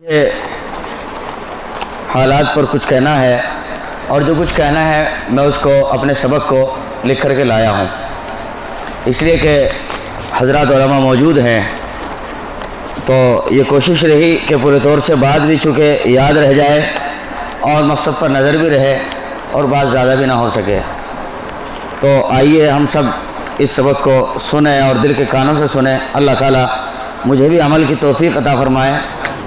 یہ حالات پر کچھ کہنا ہے اور جو کچھ کہنا ہے میں اس کو اپنے سبق کو لکھ کر کے لایا ہوں، اس لیے کہ حضرات علماء موجود ہیں تو یہ کوشش رہی کہ پورے طور سے بات بھی چونکہ یاد رہ جائے اور مقصد پر نظر بھی رہے اور بات زیادہ بھی نہ ہو سکے۔ تو آئیے ہم سب اس سبق کو سنیں اور دل کے کانوں سے سنیں۔ اللہ تعالیٰ مجھے بھی عمل کی توفیق عطا فرمائے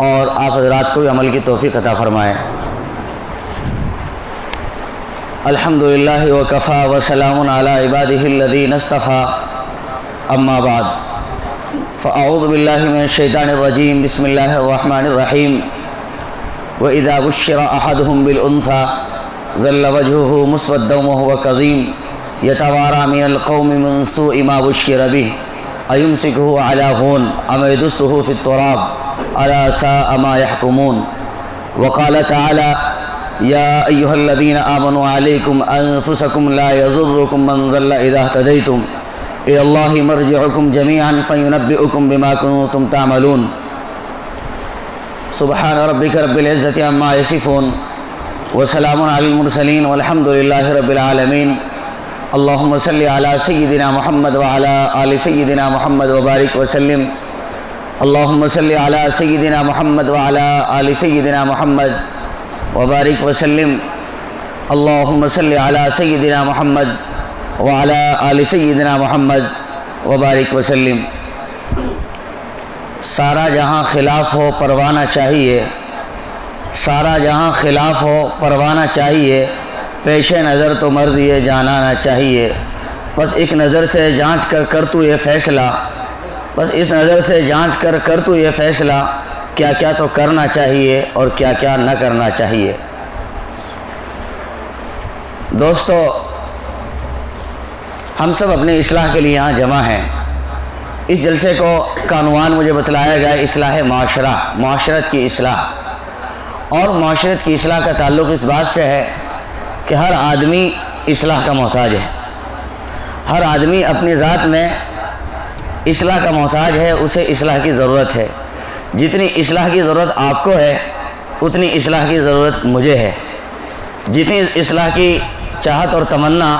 اور آپ حضرات کو بھی عمل کی توفیق عطا فرمائے۔ الحمدللہ وکفیٰ وسلام علی عبادہ الذین اصطفیٰ، اما بعد فاعوذ باللہ من الشیطان الرجیم، بسم اللہ الرحمن الرحیم۔ وَإِذَا بُشِّرَ أَحَدُهُم بِالْأُنثىٰ ظَلَّ وَجْهُهُ مُسْوَدًّا وَهُوَ كَظِيمٌ يَتَوَارَىٰ مِنَ الْقَوْمِ مِن سُوءِ مَا بُشِّرَ بِهِ أَيُمْسِكُهُ عَلَىٰ هُونٍ أَمْ يَدُسُّهُ فِي التُّرَابِ أَلَا سَاءَ مَا يَحْكُمُونَ۔ وقال تعالى يا أيها الذين آمنوا عليكم أنفسكم لا يضركم من ضل إذا اهتديتم إلى الله مرجعكم جميعا فينبئكم بما كنتم تعملون۔ سبحان ربك رب العزة عما يصفون وسلام على المرسلين والحمد لله رب العالمين۔ اللهم صل على سيدنا محمد وعلى آل سيدنا محمد وبارك وسلم۔ اللهم صل على سيدنا محمد وعلى آل سيدنا محمد وبارك وسلم۔ اللهم صل على سيدنا محمد وعلى آل سيدنا محمد وبارك وسلم۔ سارا جہاں خلاف ہو پروانہ چاہیے، سارا جہاں خلاف ہو پروانہ چاہیے، پیش نظر تو مرد یہ جانانا چاہیے۔ بس ایک نظر سے جانچ کر تو یہ فیصلہ، بس اس نظر سے جانچ کر تو یہ فیصلہ، کیا کیا تو کرنا چاہیے اور کیا کیا نہ کرنا چاہیے۔ دوستو، ہم سب اپنی اصلاح کے لیے یہاں جمع ہیں۔ اس جلسے کا عنوان مجھے بتلایا گیا اصلاح معاشرہ، معاشرت کی اصلاح۔ اور معاشرت کی اصلاح کا تعلق اس بات سے ہے کہ ہر آدمی اصلاح کا محتاج ہے، ہر آدمی اپنی ذات میں اصلاح کا محتاج ہے، اسے اصلاح کی ضرورت ہے۔ جتنی اصلاح کی ضرورت آپ کو ہے اتنی اصلاح کی ضرورت مجھے ہے۔ جتنی اصلاح کی چاہت اور تمنا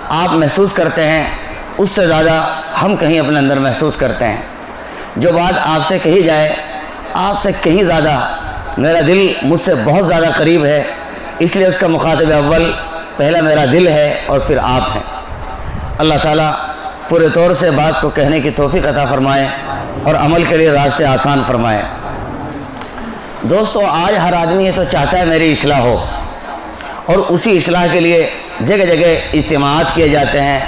آپ محسوس کرتے ہیں اس سے زیادہ ہم کہیں اپنے اندر محسوس کرتے ہیں۔ جو بات آپ سے کہی جائے آپ سے کہیں زیادہ میرا دل مجھ سے بہت زیادہ قریب ہے، اس لیے اس کا مخاطب اول پہلا میرا دل ہے اور پھر آپ ہیں۔ اللہ تعالیٰ پورے طور سے بات کو کہنے کی توفیق عطا فرمائے اور عمل کے لیے راستے آسان فرمائے۔ دوستو، آج ہر آدمی یہ تو چاہتا ہے میری اصلاح ہو، اور اسی اصلاح کے لیے جگہ جگہ اجتماعات کیے جاتے ہیں،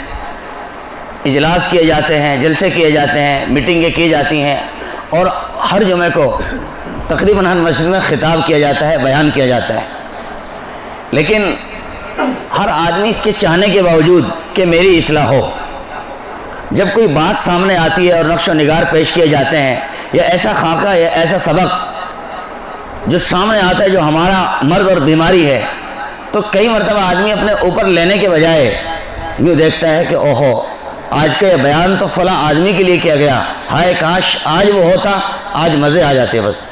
اجلاس کیے جاتے ہیں، جلسے کیے جاتے ہیں، میٹنگیں کی جاتی ہیں، اور ہر جمعے کو تقریباً ہر مسجد میں خطاب کیا جاتا ہے، بیان کیا جاتا ہے۔ لیکن ہر آدمی اس کے چاہنے کے باوجود کہ میری اصلاح ہو، جب کوئی بات سامنے آتی ہے اور نقش و نگار پیش کیے جاتے ہیں یا ایسا خاکہ یا ایسا سبق جو سامنے آتا ہے جو ہمارا مرض اور بیماری ہے، تو کئی مرتبہ آدمی اپنے اوپر لینے کے بجائے یوں دیکھتا ہے کہ اوہو، آج کا یہ بیان تو فلاں آدمی کے لیے کیا گیا، ہائے کاش آج وہ ہوتا، آج مزے آ جاتے، بس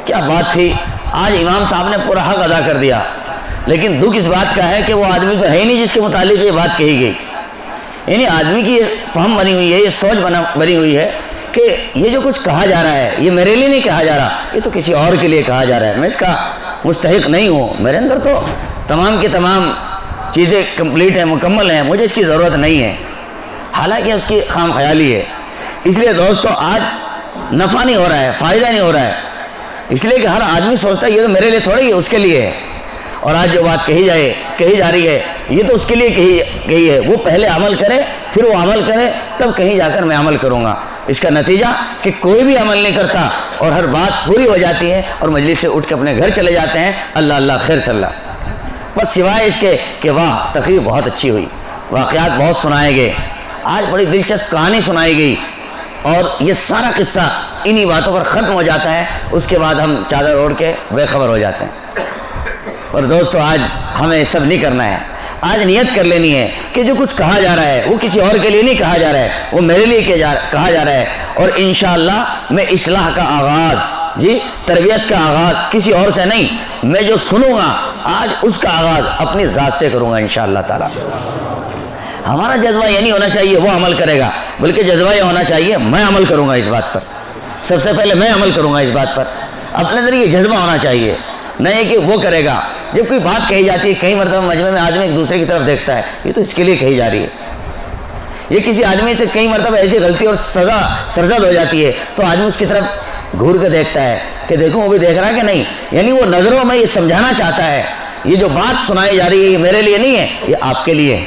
کیا بات تھی، آج امام صاحب نے پورا حق ادا کر دیا۔ لیکن دکھ اس بات کا ہے کہ وہ آدمی تو ہے ہی نہیں جس کے متعلق یہ بات کہی گئی۔ یعنی آدمی کی یہ فہم بنی ہوئی ہے، یہ سوچ بنی ہوئی ہے کہ یہ جو کچھ کہا جا رہا ہے یہ میرے لیے نہیں کہا جا رہا، یہ تو کسی اور کے لیے کہا جا رہا ہے، میں اس کا مستحق نہیں ہوں، میرے اندر تو تمام کی تمام چیزیں کمپلیٹ ہیں، مکمل ہیں، مجھے اس کی ضرورت نہیں ہے، حالانکہ اس کی خام خیالی ہے۔ اس لیے دوستو، آج نفع نہیں ہو رہا ہے، فائدہ نہیں ہو رہا ہے، اس لیے کہ ہر آدمی سوچتا ہے یہ تو میرے لیے تھوڑی ہے، اس کے لیے ہے۔ اور آج جو بات کہی جا رہی ہے یہ تو اس کے لیے کہی ہے، وہ پہلے عمل کرے، پھر وہ عمل کرے، تب کہیں جا کر میں عمل کروں گا۔ اس کا نتیجہ کہ کوئی بھی عمل نہیں کرتا اور ہر بات پوری ہو جاتی ہے اور مجلس سے اٹھ کے اپنے گھر چلے جاتے ہیں، اللہ اللہ خیر صلی اللہ، بس سوائے اس کے کہ واہ تقریر بہت اچھی ہوئی، واقعات بہت سنائے گئے، آج بڑی دلچسپ کہانی سنائی گئی، اور یہ سارا قصہ انہی باتوں پر ختم ہو جاتا ہے، اس کے بعد ہم چادر اوڑھ کے بے خبر ہو جاتے ہیں۔ اور دوستو، آج ہمیں سب نہیں کرنا ہے، آج نیت کر لینی ہے کہ جو کچھ کہا جا رہا ہے وہ کسی اور کے لیے نہیں کہا جا رہا ہے، وہ میرے لیے کہا جا رہا ہے، اور انشاءاللہ میں اصلاح کا آغاز جی تربیت کا آغاز کسی اور سے نہیں، میں جو سنوں گا آج اس کا آغاز اپنی ذات سے کروں گا انشاءاللہ تعالی۔ ہمارا جذبہ یہ نہیں ہونا چاہیے وہ عمل کرے گا، بلکہ جذبہ یہ ہونا چاہیے میں عمل کروں گا اس بات پر، سب سے پہلے میں عمل کروں گا اس بات پر۔ اپنے اندر یہ جذبہ ہونا چاہیے، نہیں کہ وہ کرے گا۔ جب کوئی بات کہی جاتی ہے، کئی مرتبہ مجمع میں آدمی ایک دوسرے کی طرف دیکھتا ہے، یہ تو اس کے لیے کہی جا رہی ہے۔ یہ کسی آدمی سے کئی مرتبہ ایسی غلطی اور سزا سرزد ہو جاتی ہے تو آدمی اس کی طرف گھور کے دیکھتا ہے کہ دیکھوں وہ بھی دیکھ رہا ہے کہ نہیں، یعنی وہ نظروں میں یہ سمجھانا چاہتا ہے یہ جو بات سنائی جا رہی ہے یہ میرے لیے نہیں ہے، یہ آپ کے لیے،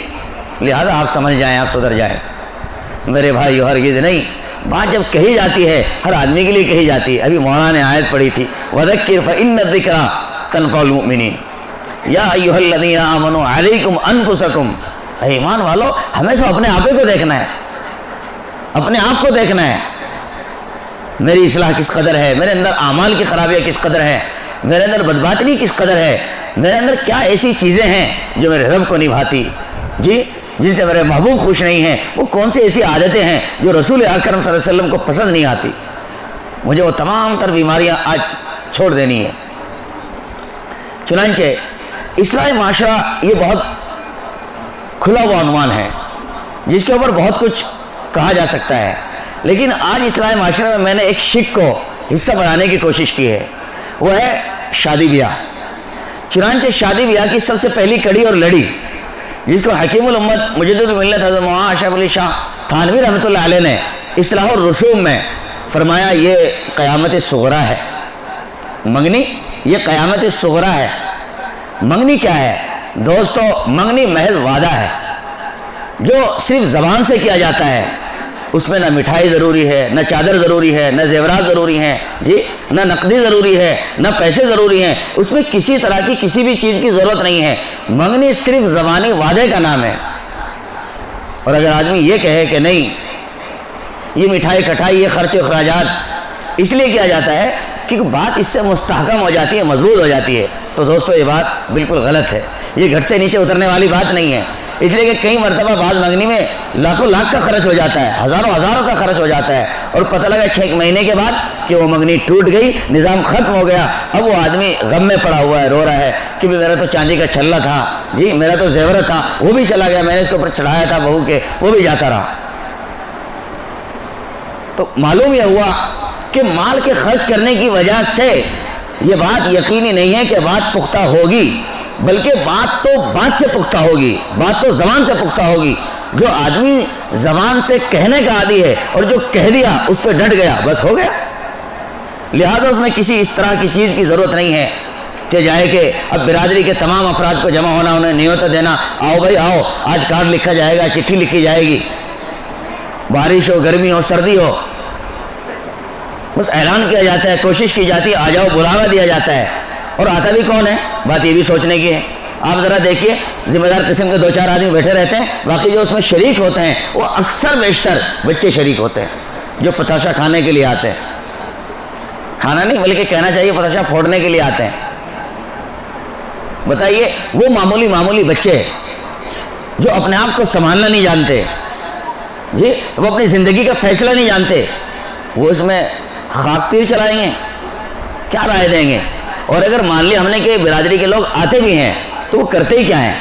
لہذا آپ سمجھ جائیں، آپ سدھر جائیں۔ میرے بھائی ہرگز نہیں، بات جب کہی جاتی ہے ہر آدمی کے لیے کہی جاتی ہے۔ ابھی مولانا نے آیت پڑھی تھی وَذَكِّرْ فَإِنَّ الذِّكْرَىٰ تَنفَعُ الْمُؤْمِنِينَ یا ایھا الذین آمنوا علیکم انفسکم، اے ایمان والو ہمیں تو اپنے آپ کو دیکھنا ہے، اپنے آپ کو دیکھنا ہے، میری اصلاح کس قدر ہے، میرے اندر اعمال کی خرابیاں کس قدر ہے، میرے اندر بدباطنی کس قدر ہے، میرے اندر کیا ایسی چیزیں ہیں جو میرے رب کو نبھاتی، جی جن سے میرے محبوب خوش نہیں ہیں، وہ کون سی ایسی عادتیں ہیں جو رسول اکرم صلی اللہ علیہ وسلم کو پسند نہیں آتی، مجھے وہ تمام تر بیماریاں آج چھوڑ دینی ہے۔ چنانچہ اصلاح معاشرہ یہ بہت کھلا ہوا عنوان ہے جس کے اوپر بہت کچھ کہا جا سکتا ہے، لیکن آج اصلاح معاشرہ میں میں نے ایک شق کو حصہ بنانے کی کوشش کی ہے، وہ ہے شادی بیاہ۔ چنانچہ شادی بیاہ کی سب سے پہلی کڑی اور لڑی جس کو حکیم الامت مجدد الملت حضرت مولانا اشرف علی شاہ تھانوی رحمۃ اللہ علیہ نے اصلاح الرسوم میں فرمایا یہ قیامت صغریٰ ہے، منگنی یہ قیامت صغریٰ ہے۔ منگنی کیا ہے دوستو؟ منگنی محض وعدہ ہے جو صرف زبان سے کیا جاتا ہے، اس میں نہ مٹھائی ضروری ہے، نہ چادر ضروری ہے، نہ زیورات ضروری ہیں، جی نہ نقدی ضروری ہے، نہ پیسے ضروری ہیں، اس میں کسی طرح کی کسی بھی چیز کی ضرورت نہیں ہے۔ منگنی صرف زبانی وعدے کا نام ہے، اور اگر آدمی یہ کہے کہ نہیں یہ مٹھائی کٹائی یہ خرچ و اخراجات اس لیے کیا جاتا ہے کیونکہ بات اس سے مستحکم ہو جاتی ہے، مضبوط ہو جاتی ہے، تو دوستو یہ بات بالکل غلط ہے، یہ گھٹ سے نیچے اترنے والی بات نہیں ہے، اس لیے کہ کئی مرتبہ بعض منگنی میں لاکھوں لاکھ کا خرچ ہو جاتا ہے، ہزاروں ہزاروں کا خرچ ہو جاتا ہے، اور پتہ لگا 6 مہینے کے بعد کہ وہ منگنی ٹوٹ گئی، نظام ختم ہو گیا، اب وہ آدمی غم میں پڑا ہوا ہے، رو رہا ہے کہ میرا تو چاندی کا چھلا تھا، جی میرا تو زیور تھا وہ بھی چلا گیا، میں نے اس کے اوپر چڑھایا تھا بہو کے وہ بھی جاتا رہا۔ تو معلوم یہ ہوا کہ مال کے خرچ کرنے کی وجہ سے یہ بات یقینی نہیں ہے کہ بات پختہ ہوگی، بلکہ بات تو بات سے پختہ ہوگی، بات تو زبان سے پختہ ہوگی۔ جو آدمی زبان سے کہنے کا عادی ہے اور جو کہہ دیا اس پہ ڈٹ گیا بس ہو گیا، لہذا اس میں کسی اس طرح کی چیز کی ضرورت نہیں ہے کہ جائے کہ اب برادری کے تمام افراد کو جمع ہونا، انہیں نیوتا دینا، آؤ بھائی آؤ آج کارڈ لکھا جائے گا، چٹھی لکھی جائے گی، بارش ہو گرمی ہو سردی ہو، بس اعلان کیا جاتا ہے، کوشش کی جاتی ہے، آ جاؤ بلاوا دیا جاتا ہے، اور آتا بھی کون ہے؟ بات یہ بھی سوچنے کی ہے۔ آپ ذرا دیکھیے ذمہ دار قسم کے 2-4 آدمی بیٹھے رہتے ہیں، باقی جو اس میں شریک ہوتے ہیں وہ اکثر بیشتر بچے شریک ہوتے ہیں جو پتاشا کھانے کے لیے آتے ہیں، کھانا نہیں بلکہ کہنا چاہیے پتاشا پھوڑنے کے لیے آتے ہیں۔ بتائیے وہ معمولی بچے جو اپنے آپ کو سنبھالنا نہیں جانتے، جی وہ اپنی زندگی کا فیصلہ نہیں جانتے، وہ اس میں خاک تیر چلائیں گے، کیا رائے دیں گے؟ اور اگر مان لیا ہم نے کہ برادری کے لوگ آتے بھی ہیں تو وہ کرتے ہی کیا ہیں؟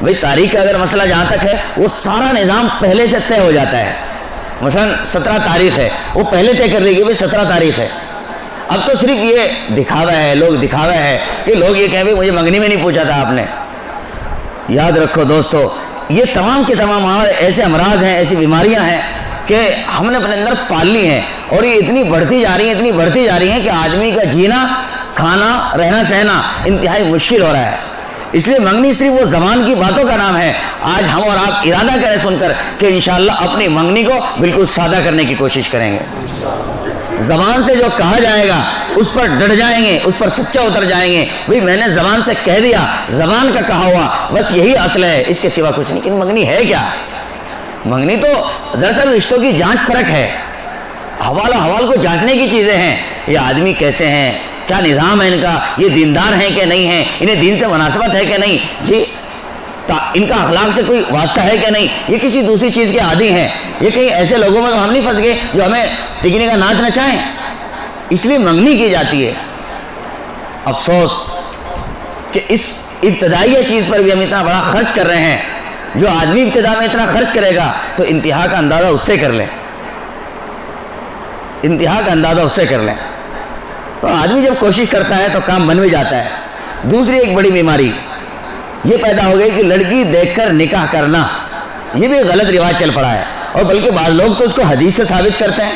بھئی تاریخ کا اگر مسئلہ جہاں تک ہے وہ سارا نظام پہلے سے طے ہو جاتا ہے، مثلا 17 تاریخ ہے وہ پہلے طے کر لی کہ بھئی 17 تاریخ ہے، اب تو صرف یہ دکھاوا ہے، لوگ دکھاوا ہے کہ لوگ یہ کہیں بھئی مجھے منگنی میں نہیں پوچھا تھا آپ نے۔ یاد رکھو دوستو یہ تمام کے تمام ہمارے ایسے امراض ہیں، ایسی بیماریاں ہیں کہ ہم نے اپنے اندر پال لی ہیں، اور یہ اتنی بڑھتی جا رہی ہیں کہ آدمی کا جینا کھانا رہنا سہنا انتہائی مشکل ہو رہا ہے۔ اس لیے منگنی صرف وہ زبان کی باتوں کا نام ہے۔ آج ہم اور آپ ارادہ کریں سن کر کہ انشاءاللہ اپنی منگنی کو بالکل سادہ کرنے کی کوشش کریں گے، زبان سے جو کہا جائے گا اس پر ڈٹ جائیں گے، اس پر سچا اتر جائیں گے، بھئی میں نے زبان سے کہہ دیا، زبان کا کہا ہوا بس یہی اصل ہے، اس کے سوا کچھ نہیں۔ کہ منگنی ہے کیا؟ منگنی تو دراصل رشتوں کی جانچ پرکھ ہے، حوال کو جانچنے کی چیزیں ہیں، یہ آدمی کیسے ہیں، کیا نظام ہے ان کا، یہ دیندار ہیں کہ نہیں ہیں، انہیں دین سے مناسبت ہے کہ نہیں، جی ان کا اخلاق سے کوئی واسطہ ہے کہ نہیں، یہ کسی دوسری چیز کے عادی ہیں، یہ کہیں ایسے لوگوں میں تو ہم نہیں پھنس گئے جو ہمیں ٹکنے کا ناچ نچائیں، اس لیے منگنی کی جاتی ہے۔ افسوس کہ اس ابتدائی چیز پر بھی ہم اتنا بڑا خرچ کر رہے ہیں۔ جو آدمی ابتدا میں اتنا خرچ کرے گا تو انتہا کا اندازہ اس سے کر لیں، انتہا کا اندازہ اس سے کر لیں۔ تو آدمی جب کوشش کرتا ہے تو کام بن بھی جاتا ہے۔ دوسری ایک بڑی بیماری یہ پیدا ہو گئی کہ لڑکی دیکھ کر نکاح کرنا، یہ بھی غلط رواج چل پڑا ہے، اور بلکہ بعض لوگ تو اس کو حدیث سے ثابت کرتے ہیں،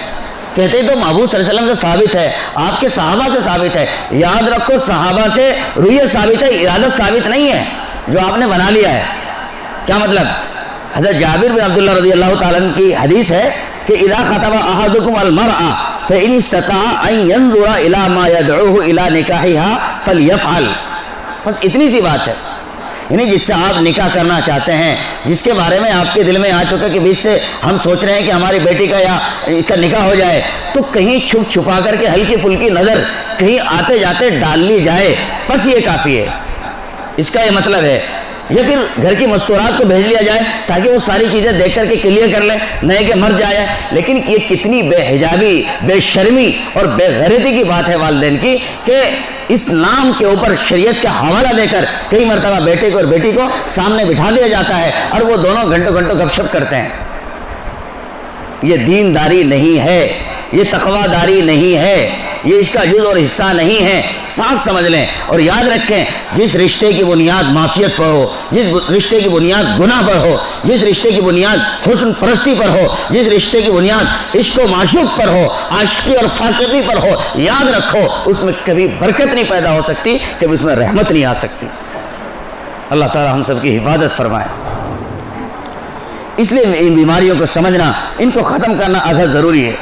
کہتے ہیں تو محبوب صلی اللہ علیہ وسلم سے ثابت ہے، آپ کے صحابہ سے ثابت ہے۔ یاد رکھو، صحابہ سے رویت ثابت ہے، ارادت ثابت نہیں ہے جو آپ نے بنا لیا ہے۔ کیا مطلب؟ حضرت جابر بن عبداللہ رضی اللہ تعالیٰ عنہ کی حدیث ہے کہ اذا خطب احدکم المرأة فإن استطاع ان ينظر الى ما يدعوه الى نکاحها فليفعل۔ بس اتنی سی بات ہے، یعنی جس سے آپ نکاح کرنا چاہتے ہیں، جس کے بارے میں آپ کے دل میں آ چکا کہ اس سے ہم سوچ رہے ہیں کہ ہماری بیٹی کا یا اس کا نکاح ہو جائے، تو کہیں چھپ چھپا کر کے ہلکی پھلکی نظر کہیں آتے جاتے ڈال لی جائے، بس یہ کافی ہے۔ اس کا یہ مطلب ہے، یا پھر گھر کی مستورات کو بھیج لیا جائے تاکہ وہ ساری چیزیں دیکھ کر کے کلیئر کر لیں، نہیں کہ مر جائے۔ لیکن یہ کتنی بے حجابی، بے شرمی اور بے غیرتی کی بات ہے والدین کی کہ اس نام کے اوپر شریعت کا حوالہ دے کر کئی مرتبہ بیٹے کو اور بیٹی کو سامنے بٹھا دیا جاتا ہے، اور وہ دونوں گھنٹوں گھنٹوں گپ شپ کرتے ہیں۔ یہ دینداری نہیں ہے، یہ تقوی داری نہیں ہے، یہ اس کا جز اور حصہ نہیں ہے، صاف سمجھ لیں۔ اور یاد رکھیں، جس رشتے کی بنیاد معصیت پر ہو، جس رشتے کی بنیاد گناہ پر ہو، جس رشتے کی بنیاد حسن پرستی پر ہو، جس رشتے کی بنیاد عشق و معشوق پر ہو، عاشقی اور فاسقی پر ہو، یاد رکھو اس میں کبھی برکت نہیں پیدا ہو سکتی، کبھی اس میں رحمت نہیں آ سکتی۔ اللہ تعالی ہم سب کی حفاظت فرمائے۔ اس لیے ان بیماریوں کو سمجھنا، ان کو ختم کرنا ازحد ضروری ہے۔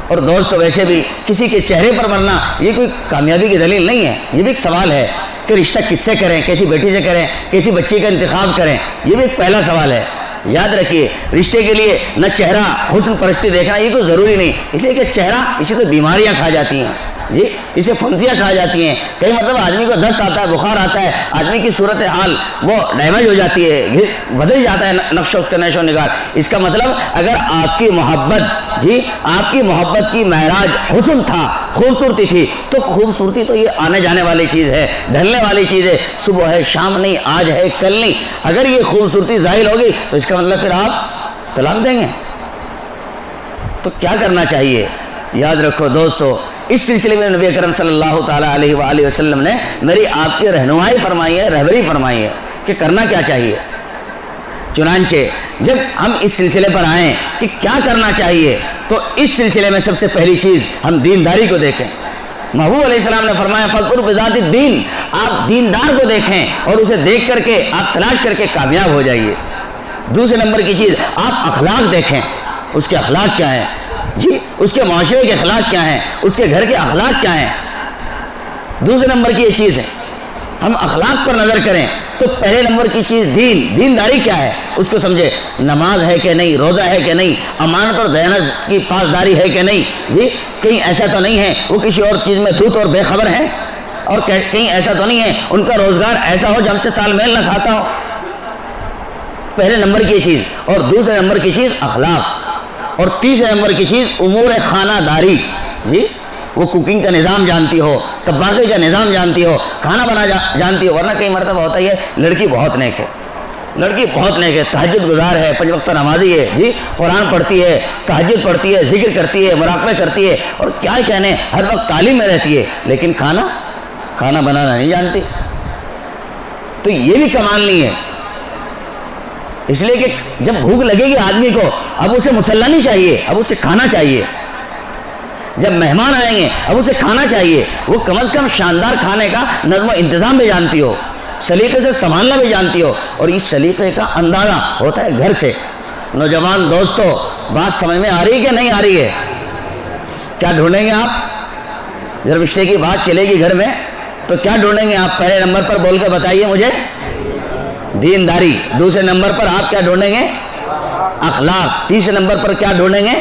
اور دوستو، ویسے بھی کسی کے چہرے پر مرنا یہ کوئی کامیابی کی دلیل نہیں ہے، یہ بھی ایک سوال ہے کہ رشتہ کس سے کریں، کیسی بیٹی سے کریں، کیسی بچی کا انتخاب کریں، یہ بھی ایک پہلا سوال ہے۔ یاد رکھیے، رشتے کے لیے نہ چہرہ حسن پرستی دیکھنا یہ کوئی ضروری نہیں، اس لیے کہ چہرہ اسی سے بیماریاں کھا جاتی ہیں، جی اسے فنسیاں کھا جاتی ہیں، کئی مطلب آدمی کو دست آتا ہے، بخار آتا ہے، آدمی کی صورتحال وہ ڈیمیج ہو جاتی ہے، بدل جاتا ہے نقش اس کا نشو و نگار۔ اس کا مطلب اگر آپ کی محبت، جی آپ کی محبت کی معراج حسن تھا، خوبصورتی تھی، تو خوبصورتی تو یہ آنے جانے والی چیز ہے، ڈھلنے والی چیز ہے، صبح ہے شام نہیں، آج ہے کل نہیں۔ اگر یہ خوبصورتی ظاہر ہوگی تو اس کا مطلب پھر آپ طلاق دیں گے۔ تو کیا کرنا چاہیے؟ یاد رکھو دوستو، اس سلسلے میں نبی اکرم صلی اللہ تعالیٰ علیہ وآلہ وسلم نے میری آپ کی رہنمائی فرمائی ہے، رہبری فرمائی ہے کہ کرنا کیا چاہیے۔ چنانچہ جب ہم اس سلسلے پر آئیں کہ کیا کرنا چاہیے، تو اس سلسلے میں سب سے پہلی چیز ہم دینداری کو دیکھیں۔ محبوب علیہ السلام نے فرمایا فَاذْكُرْ بِذَاتِ الدِّينِ، آپ دیندار کو دیکھیں اور اسے دیکھ کر کے آپ تلاش کر کے کامیاب ہو جائیے۔ دوسرے نمبر کی چیز آپ اخلاق دیکھیں، اس کے اخلاق کیا ہیں، جی اس کے معاشرے کے اخلاق کیا ہیں، اس کے گھر کے اخلاق کیا ہیں۔ دوسرے نمبر کی یہ چیز ہے، ہم اخلاق پر نظر کریں تو پہلے نمبر کی چیز دینداری کیا ہے، اس کو سمجھے، نماز ہے کہ نہیں، روزہ ہے کہ نہیں، امانت اور دیانت کی پاسداری ہے کہ نہیں، جی کہیں ایسا تو نہیں ہے وہ کسی اور چیز میں دھوت اور بے خبر ہیں، اور کہیں ایسا تو نہیں ہے ان کا روزگار ایسا ہو جو ہم سے تال میل نہ کھاتا ہو۔ پہلے نمبر کی چیز، اور دوسرے نمبر کی چیز اخلاق، اور تیسرے نمبر کی چیز امور خانہ داری، جی وہ کوکنگ کا نظام جانتی ہو، طباخی کا نظام جانتی ہو، کھانا بنا جانتی ہو۔ ورنہ کئی مرتبہ ہوتا ہے لڑکی بہت نیک ہے، لڑکی بہت نیک ہے، تہجد گزار ہے، 5 وقت نمازی ہے، جی قرآن پڑھتی ہے، تہجد پڑھتی ہے، ذکر کرتی ہے، مراقبے کرتی ہے، اور کیا کہنے ہر وقت تعلیم میں رہتی ہے، لیکن کھانا بنانا نہیں جانتی۔ تو یہ بھی کمال نہیں ہے، اس لیے کہ جب بھوک لگے گی آدمی کو، اب اسے مسلح نہیں چاہیے، اب اسے کھانا چاہیے۔ جب مہمان آئیں گے اب اسے کھانا چاہیے، وہ کم از کم شاندار کھانے کا نظم و انتظام بھی جانتی ہو، سلیقے سے سنبھالنا بھی جانتی ہو، اور اس سلیقے کا اندازہ ہوتا ہے گھر سے۔ نوجوان دوستو، بات سمجھ میں آ رہی ہے کہ نہیں آ رہی ہے؟ کیا ڈھونڈیں گے آپ؟ جب رشتے کی بات چلے گی گھر میں تو کیا ڈھونڈیں گے آپ؟ پہلے نمبر پر بول کے بتائیے مجھے، دینداری۔ دوسرے نمبر پر آپ کیا ڈھونڈیں گے؟ اخلاق۔ تیسرے نمبر پر کیا ڈھونڈیں گے؟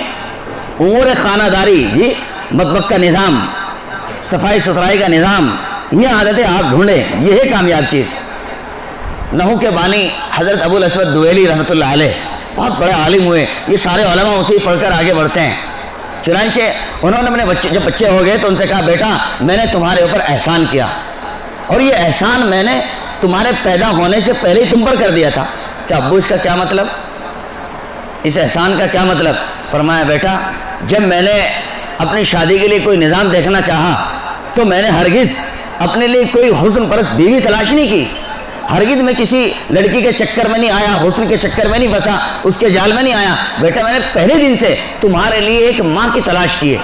امور خانہ داری، جی مطبخ کا نظام، صفائی ستھرائی کا نظام، یہ عادتیں آپ ڈھونڈیں، یہ ہے کامیاب چیز۔ نحو کے بانی حضرت ابو الاسود دویلی رحمۃ اللہ علیہ بہت بڑے عالم ہوئے، یہ سارے علماء اسی پڑھ کر آگے بڑھتے ہیں۔ چنانچہ انہوں نے اپنے جب بچے ہو گئے تو ان سے کہا بیٹا میں نے تمہارے اوپر احسان کیا اور یہ احسان میں نے تمہارے پیدا ہونے سے پہلے ہی تم پر کر دیا تھا. کہ ابو اس کا کیا مطلب, اس احسان کا کیا مطلب؟ فرمایا بیٹا جب میں نے اپنی شادی کے لیے کوئی نظام دیکھنا چاہا تو میں نے ہرگز اپنے لیے کوئی حسن پرست بیوی تلاش نہیں کی, ہرگز میں کسی لڑکی کے چکر میں نہیں آیا, حسن کے چکر میں نہیں پھنسا, اس کے جال میں نہیں آیا. بیٹا میں نے پہلے دن سے تمہارے لیے ایک ماں کی تلاش کی ہے,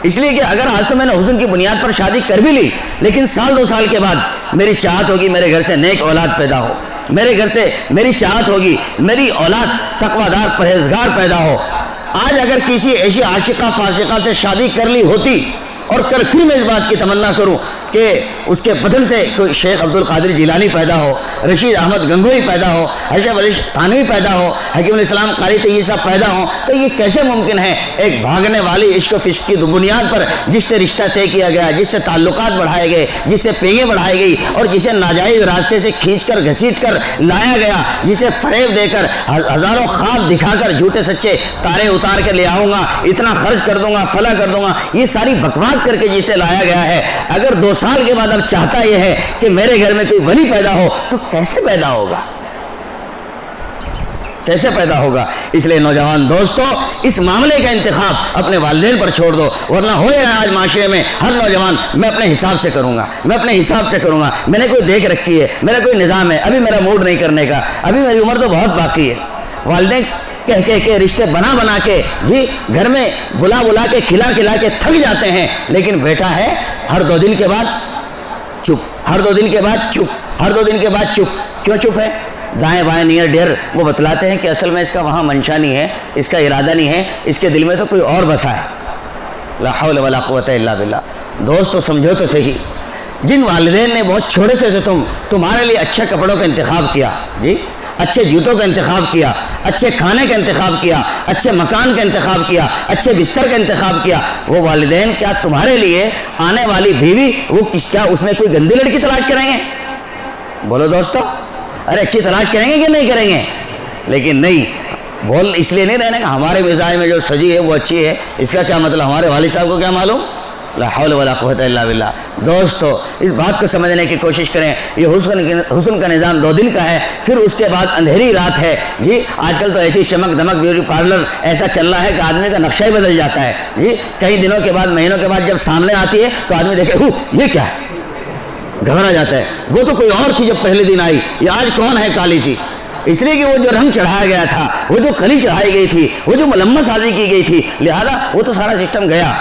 اس لیے کہ اگر آج تو میں نے حسن کی بنیاد پر شادی کر بھی لی لیکن سال 2 سال کے بعد میری چاہت ہوگی میرے گھر سے نیک اولاد پیدا ہو, میرے گھر سے میری چاہت ہوگی میری اولاد تقوی دار پرہیزگار پیدا ہو. آج اگر کسی ایسی عاشقہ فاسقہ سے شادی کر لی ہوتی اور کل پھر میں اس بات کی تمنا کروں کہ اس کے بدن سے کوئی شیخ عبد القادر جیلانی پیدا ہو, رشید احمد گنگوئی پیدا ہو, اشرف علی تھانوی پیدا ہو, حکیم الاسلام قاری طیب صاحب پیدا ہوں, تو یہ کیسے ممکن ہے؟ ایک بھاگنے والی عشق و فشق کی بنیاد پر جس سے رشتہ طے کیا گیا, جس سے تعلقات بڑھائے گئے, جس سے پینگیں بڑھائی گئی اور جسے ناجائز راستے سے کھینچ کر گھسیٹ کر لایا گیا, جسے فریب دے کر ہزاروں خواب دکھا کر جھوٹے سچے تارے اتار کے لے آؤں گا, اتنا خرچ کر دوں گا, فلاں کر دوں گا, یہ ساری بکواس کر کے جسے لایا گیا ہے, اگر 2 سال کے بعد اب چاہتا یہ ہے کہ میرے گھر میں کوئی ولی پیدا ہو تو کیسے پیدا ہوگا, کیسے پیدا ہوگا؟ اس لیے نوجوان دوستو اس معاملے کا انتخاب اپنے والدین پر چھوڑ دو, ورنہ ہو رہا ہے آج معاشرے میں ہر نوجوان میں اپنے حساب سے کروں گا, میں اپنے حساب سے کروں گا, میں نے کوئی دیکھ رکھی ہے, میرا کوئی نظام ہے, ابھی میرا موڈ نہیں کرنے کا, ابھی میری عمر تو بہت باقی ہے. والدین کہہ کے رشتے بنا کے جی گھر میں بلا کے کھلا کے تھک جاتے ہیں, لیکن بیٹا ہے ہر 2 دن کے بعد چپ, ہر 2 دن کے بعد چپ, ہر 2 دن کے بعد چپ. کیوں چپ ہے؟ دائیں بائیں نیئر ڈیئر وہ بتلاتے ہیں کہ اصل میں اس کا وہاں منشا نہیں ہے, اس کا ارادہ نہیں ہے, اس کے دل میں تو کوئی اور بسا ہے. لا حول ولا قوت الا باللہ. دوستو سمجھو تو صحیح, جن والدین نے بہت چھوٹے سے تمہارے لیے اچھے کپڑوں کا انتخاب کیا, جی اچھے جوتوں کا انتخاب کیا, اچھے کھانے کا انتخاب کیا, اچھے مکان کا انتخاب کیا, اچھے بستر کا انتخاب کیا, وہ والدین کیا تمہارے لیے آنے والی بیوی وہ کیا اس میں کوئی گندی لڑکی تلاش کریں گے؟ بولو دوستو, ارے اچھی تلاش کریں گے کہ نہیں کریں گے؟ لیکن نہیں, بول اس لیے نہیں رہنا کہ ہمارے مزاج میں جو سجی ہے وہ اچھی ہے, اس کا کیا مطلب؟ ہمارے والد صاحب کو کیا معلوم؟ لا حول ولا قوت الا باللہ. دوستو اس بات کو سمجھنے کی کوشش کریں, یہ حسن کا نظام 2 دن کا ہے, پھر اس کے بعد اندھیری رات ہے. جی آج کل تو ایسی چمک دمک بیوٹی پارلر ایسا چل رہا ہے کہ آدمی کا نقشہ ہی بدل جاتا ہے. جی کئی دنوں کے بعد مہینوں کے بعد جب سامنے آتی ہے تو آدمی دیکھے یہ کیا ہے, گھبرا جاتا ہے. وہ تو کوئی اور تھی جب پہلے دن آئی, یہ آج کون ہے کالی سی؟ اس لیے کہ وہ جو رنگ چڑھایا گیا تھا, وہ جو کلی چڑھائی گئی تھی, وہ جو ملمت سازی کی گئی تھی, لہذا وہ تو سارا سسٹم گیا.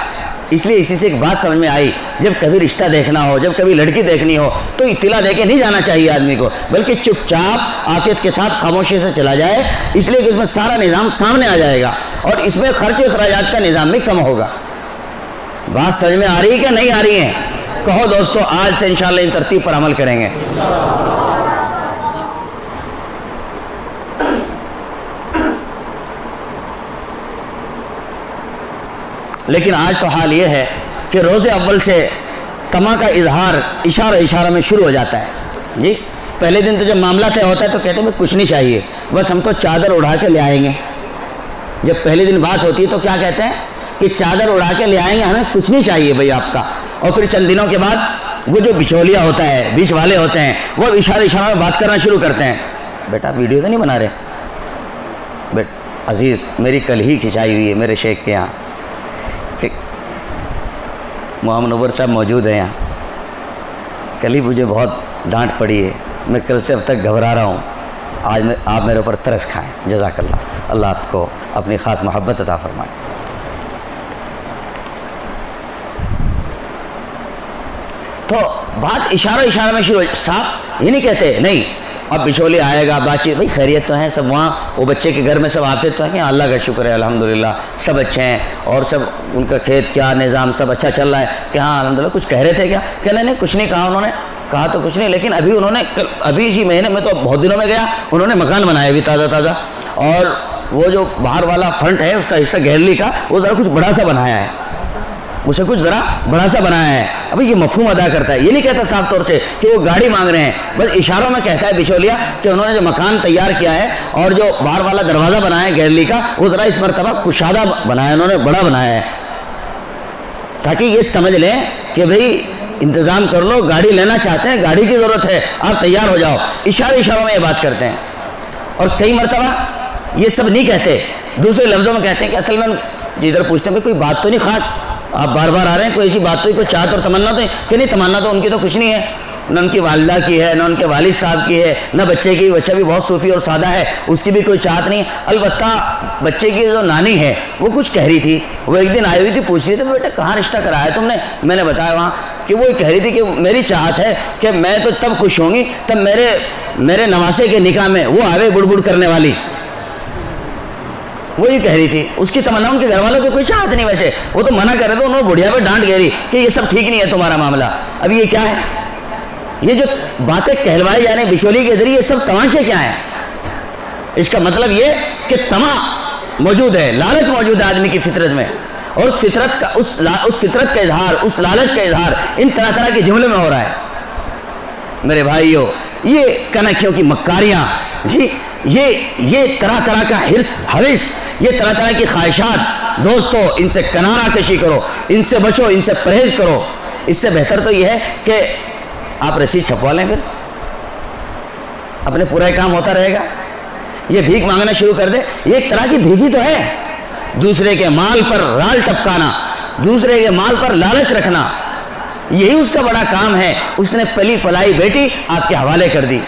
اس لیے اسی سے ایک بات سمجھ میں آئی, جب کبھی رشتہ دیکھنا ہو, جب کبھی لڑکی دیکھنی ہو تو اطلاع دے کے نہیں جانا چاہیے آدمی کو, بلکہ چپ چاپ عافیت کے ساتھ خاموشی سے چلا جائے, اس لیے کہ اس میں سارا نظام سامنے آ جائے گا اور اس میں خرچ و اخراجات کا نظام بھی کم ہوگا. بات سمجھ میں آ رہی ہے کہ نہیں آ رہی ہے؟ کہو دوستو آج سے انشاءاللہ ان ترتیب پر عمل کریں گے. لیکن آج تو حال یہ ہے کہ روز اول سے تما کا اظہار اشارہ میں شروع ہو جاتا ہے. جی پہلے دن تو جب معاملہ طے ہوتا ہے تو کہتے ہیں کچھ نہیں چاہیے, بس ہم تو چادر اڑا کے لے آئیں گے. جب پہلے دن بات ہوتی ہے تو کیا کہتے ہیں کہ چادر اڑا کے لے آئیں گے, ہمیں کچھ نہیں چاہیے بھائی آپ کا. اور پھر چند دنوں کے بعد وہ جو بچولیا ہوتا ہے, بیچ والے ہوتے ہیں, وہ اشارہ میں بات کرنا شروع کرتے ہیں. بیٹا ویڈیو تو نہیں بنا رہے؟ عزیز میری کل ہی کھنچائی ہوئی ہے میرے شیخ کے یہاں, محمد نور صاحب موجود ہیں یہاں, کل ہی مجھے بہت ڈانٹ پڑی ہے, میں کل سے اب تک گھبرا رہا ہوں, آج آپ میرے اوپر ترس کھائیں. جزاک اللہ, اللہ آپ کو اپنی خاص محبت عطا فرمائے. تو بات اشارہ میں شروع, صاحب یہ نہیں کہتے نہیں اب بچولی آئے گا, بات چیت, بھائی خیریت تو ہیں سب وہاں, وہ بچے کے گھر میں سب آتے تو ہیں کہ اللہ کا شکر ہے الحمدللہ سب اچھے ہیں, اور سب ان کا کھیت کیا نظام سب اچھا چل رہا ہے کہ ہاں الحمدللہ. کچھ کہہ رہے تھے کیا؟ کہ نہیں کچھ نہیں کہا, انہوں نے کہا تو کچھ نہیں, لیکن ابھی انہوں نے ابھی اسی مہینے میں تو بہت دنوں میں گیا, انہوں نے مکان بنایا بھی تازہ, اور وہ جو باہر والا فرنٹ ہے اس کا حصہ گیلری کا, وہ ذرا کچھ بڑا سا بنایا ہے, اسے کچھ ذرا بڑا سا بنایا ہے. ابھی یہ مفہوم ادا کرتا ہے, یہ نہیں کہتا صاف طور سے کہ وہ گاڑی مانگ رہے ہیں, بس اشاروں میں کہتا ہے بچولیا کہ انہوں نے جو مکان تیار کیا ہے اور جو باہر والا دروازہ بنایا ہے گیلری کا, وہ ذرا اس مرتبہ کشادہ بنایا, انہوں نے بڑا بنایا ہے. تاکہ یہ سمجھ لیں کہ بھئی انتظام کر لو، گاڑی لینا چاہتے ہیں، گاڑی کی ضرورت ہے، آپ تیار ہو جاؤ. اشاروں میں یہ بات کرتے ہیں. اور کئی مرتبہ یہ سب نہیں کہتے، دوسرے لفظوں میں کہتے ہیں کہ اصل میں جدھر پوچھتے ہیں کوئی بات تو نہیں خاص، آپ بار بار آ رہے ہیں، کوئی ایسی بات تو کوئی چاہت اور تمنا تو کہ نہیں. تمنا تو ان کی تو کچھ نہیں ہے، نہ ان کی والدہ کی ہے، نہ ان کے والد صاحب کی ہے، نہ بچے کی. بچہ بھی بہت صوفی اور سادہ ہے، اس کی بھی کوئی چاہت نہیں. البتہ بچے کی جو نانی ہے وہ کچھ کہہ رہی تھی. وہ ایک دن آئی ہوئی تھی، پوچھ رہی تھی بیٹا کہاں رشتہ کرایا تم نے. میں نے بتایا وہاں کہ وہ کہہ رہی تھی کہ میری چاہت ہے کہ میں تو تب خوش ہوں گی تب میرے نواسے کے نکاح میں وہ آوے بڑ بڑ کرنے والی. وہ یہ کہہ رہی تھی. اس کی تمنا ان کے گھر والوں کی کوئی چاہت نہیں. ویسے وہ تو منع کر رہے تھے، انہوں نے بڑھیا پہ ڈانٹ گہری کہ یہ سب ٹھیک نہیں ہے تمہارا معاملہ. اب یہ کیا ہے؟ یہ جو باتیں کہلوائی جا رہی ہیں بچولی کے ذریعے، یہ سب تماشے کیا ہیں؟ اس کا مطلب یہ کہ طمع موجود ہے، لالچ موجود ہے آدمی کی فطرت میں، اور اس فطرت کا اظہار، اس لالچ کا اظہار ان طرح طرح کے جملے میں ہو رہا ہے. میرے بھائیوں، یہ کنکھیوں کی مکاریاں، جی یہ طرح طرح کا حرص، حوث، یہ طرح طرح کی خواہشات، دوستو ان سے کنارہ کشی کرو، ان سے بچو، ان سے پرہیز کرو. اس سے بہتر تو یہ ہے کہ آپ رسید چھپوا لیں، پھر اپنے پورا کام ہوتا رہے گا. یہ بھیک مانگنا شروع کر دے، یہ ایک طرح کی بھیگی تو ہے. دوسرے کے مال پر رال ٹپکانا، دوسرے کے مال پر لالچ رکھنا، یہی اس کا بڑا کام ہے. اس نے پلی پلائی بیٹی آپ کے حوالے کر دی،